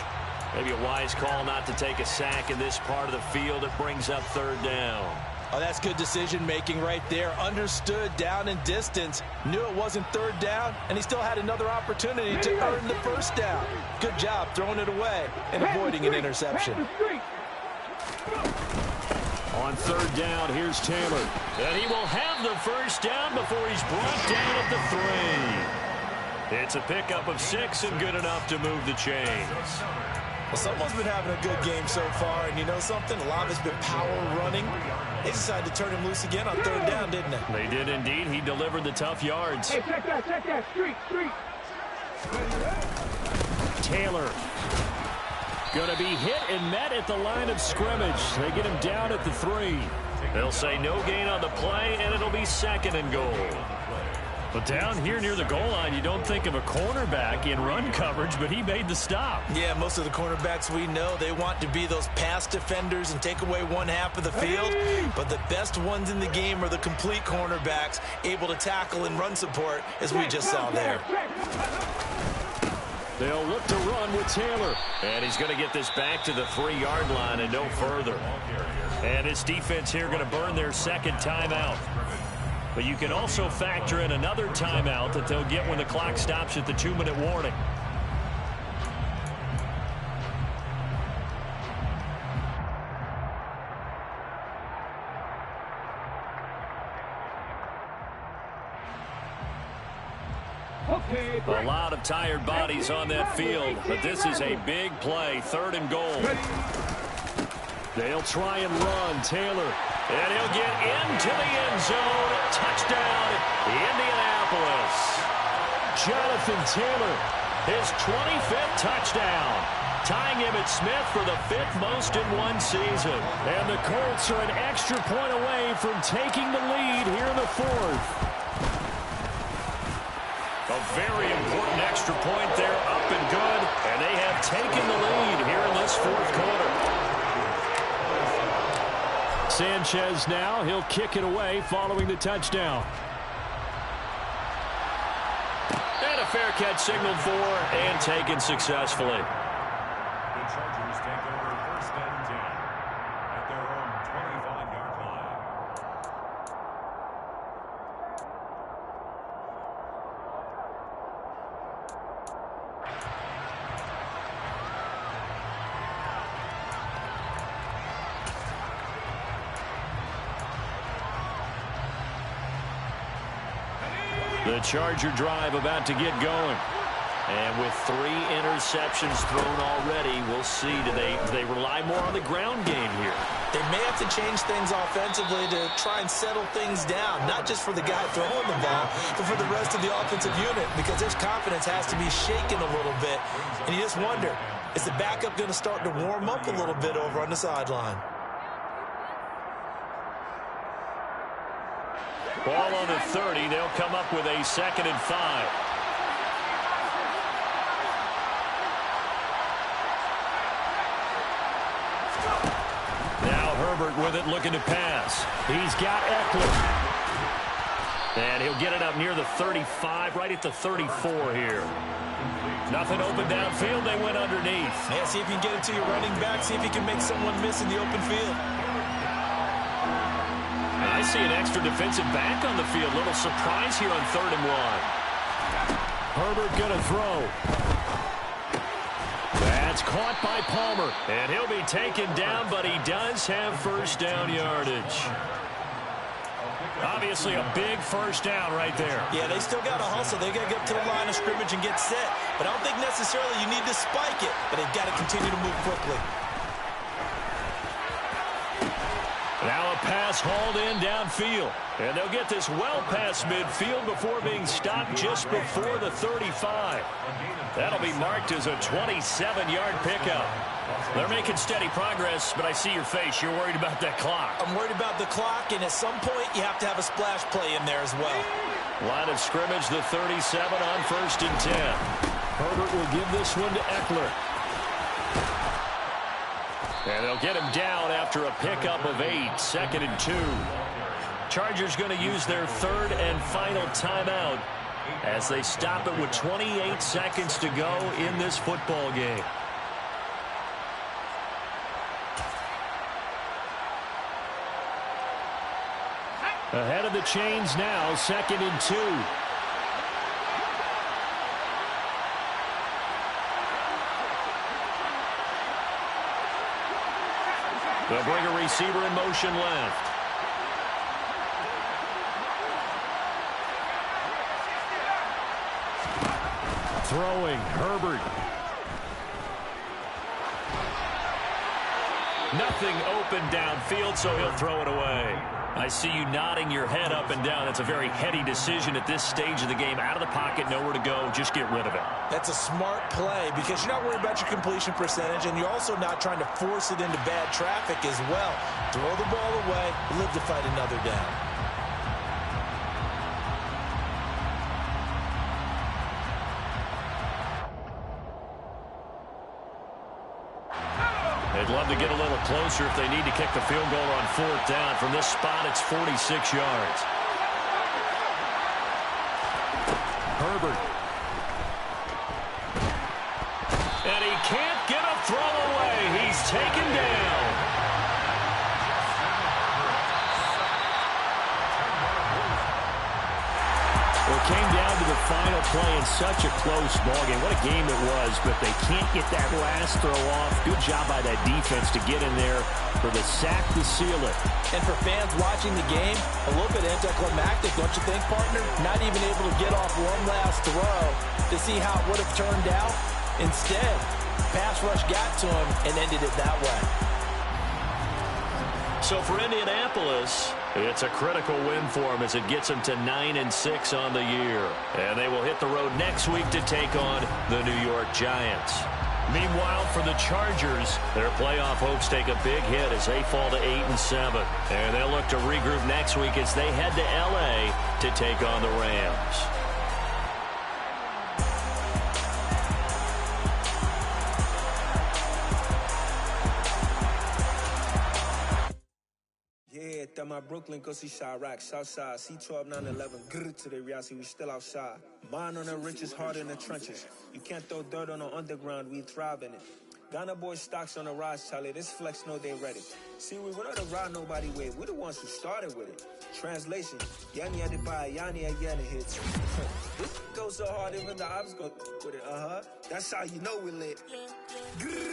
Maybe a wise call not to take a sack in this part of the field. It brings up 3rd down. Oh, that's good decision-making right there. Understood down and distance. Knew it wasn't 3rd down, and he still had another opportunity to earn the 1st down. Good job throwing it away and avoiding an interception. On 3rd down, here's Taylor. And he will have the 1st down before he's brought down at the 3. It's a pickup of 6 and good enough to move the chains. Well, someone's been having a good game so far, and you know something? A lot of it's been power running. They decided to turn him loose again on third down, didn't they? They did indeed. He delivered the tough yards. Hey, check that. Street. Taylor going to be hit and met at the line of scrimmage. They get him down at the 3. They'll say no gain on the play, and it'll be 2nd and goal. But down here near the goal line, you don't think of a cornerback in run coverage, but he made the stop. Yeah, most of the cornerbacks we know, they want to be those pass defenders and take away one half of the field. But the best ones in the game are the complete cornerbacks, able to tackle and run support, as we just saw there. They'll look to run with Taylor. And he's going to get this back to the 3-yard line and no further. And his defense here going to burn their 2nd timeout. But you can also factor in another timeout that they'll get when the clock stops at the 2-minute warning. A lot of tired bodies on that field, but this is a big play, 3rd and goal. They'll try and run. Taylor. And he'll get into the end zone. Touchdown, Indianapolis. Jonathan Taylor, his 25th touchdown, tying Emmitt Smith for the 5th most in one season. And the Colts are an extra point away from taking the lead here in the 4th. A very important extra point there, up and good. And they have taken the lead here in this 4th quarter. Sanchez now, he'll kick it away following the touchdown. And a fair catch signaled for and taken successfully. The Chargers take over 1st and 10 at their own 25-yard line. The Charger drive about to get going. And with 3 interceptions thrown already, we'll see. Do they rely more on the ground game here? They may have to change things offensively to try and settle things down, not just for the guy throwing the ball, but for the rest of the offensive unit, because his confidence has to be shaken a little bit. And you just wonder, is the backup going to start to warm up a little bit over on the sideline? Ball on the 30. They'll come up with a 2nd and 5. Now Herbert with it, looking to pass. He's got Eckler. And he'll get it up near the 35, right at the 34 here. Nothing open downfield. They went underneath. Yeah, see if you can get it to your running back. See if you can make someone miss in the open field. I see an extra defensive back on the field. Little surprise here on 3rd and 1. Herbert going to throw. That's caught by Palmer. And he'll be taken down, but he does have 1st down yardage. Obviously a big 1st down right there. Yeah, they still got to hustle. They got to get up to the line of scrimmage and get set. But I don't think necessarily you need to spike it, but they've got to continue to move quickly. Now a pass hauled in downfield. And they'll get this well past midfield before being stopped just before the 35. That'll be marked as a 27-yard pickup. They're making steady progress, but I see your face. You're worried about that clock. I'm worried about the clock, and at some point you have to have a splash play in there as well. Line of scrimmage, the 37 on 1st and 10. Herbert will give this one to Eckler. And they'll get him down after a pickup of 8, 2nd and 2. Chargers going to use their 3rd and final timeout as they stop it with 28 seconds to go in this football game. Ahead of the chains now, 2nd and 2. They'll bring a receiver in motion left. Throwing, Herbert. Nothing open downfield, so he'll throw it away. I see you nodding your head up and down. That's a very heady decision at this stage of the game. Out of the pocket, nowhere to go. Just get rid of it. That's a smart play because you're not worried about your completion percentage, and you're also not trying to force it into bad traffic as well. Throw the ball away, live to fight another down. They'd love to get a little closer if they need to kick the field goal on 4th down. From this spot, it's 46 yards. Herbert. And he can't get a throw away. He's taken down. Well, it came down to the final play in such a close ballgame. What a game it was, but they can't get that last throw off. Good job by that defense to get in there for the sack to seal it. And for fans watching the game, a little bit anticlimactic, don't you think, partner? Not even able to get off one last throw to see how it would have turned out. Instead, pass rush got to him and ended it that way. So for Indianapolis, it's a critical win for them as it gets them to 9-6 on the year. And they will hit the road next week to take on the New York Giants. Meanwhile, for the Chargers, their playoff hopes take a big hit as they fall to 8-7. And they'll look to regroup next week as they head to L.A. to take on the Rams. Yeah, that my Brooklyn, go see Chirac, Southside, C12, 911, grr to the reality, we still outside. Mine on the riches, hard in the trenches. You can't throw dirt on the underground, we thrive in it. Ghana boys stocks on the rise, Charlie, this flex know they ready. See, we're not a ride nobody way, we're the ones who started with it. Translation, Yanni had to buy Yanni again and hits. This goes so hard, even the ops go with it, That's how you know we lit. Grr.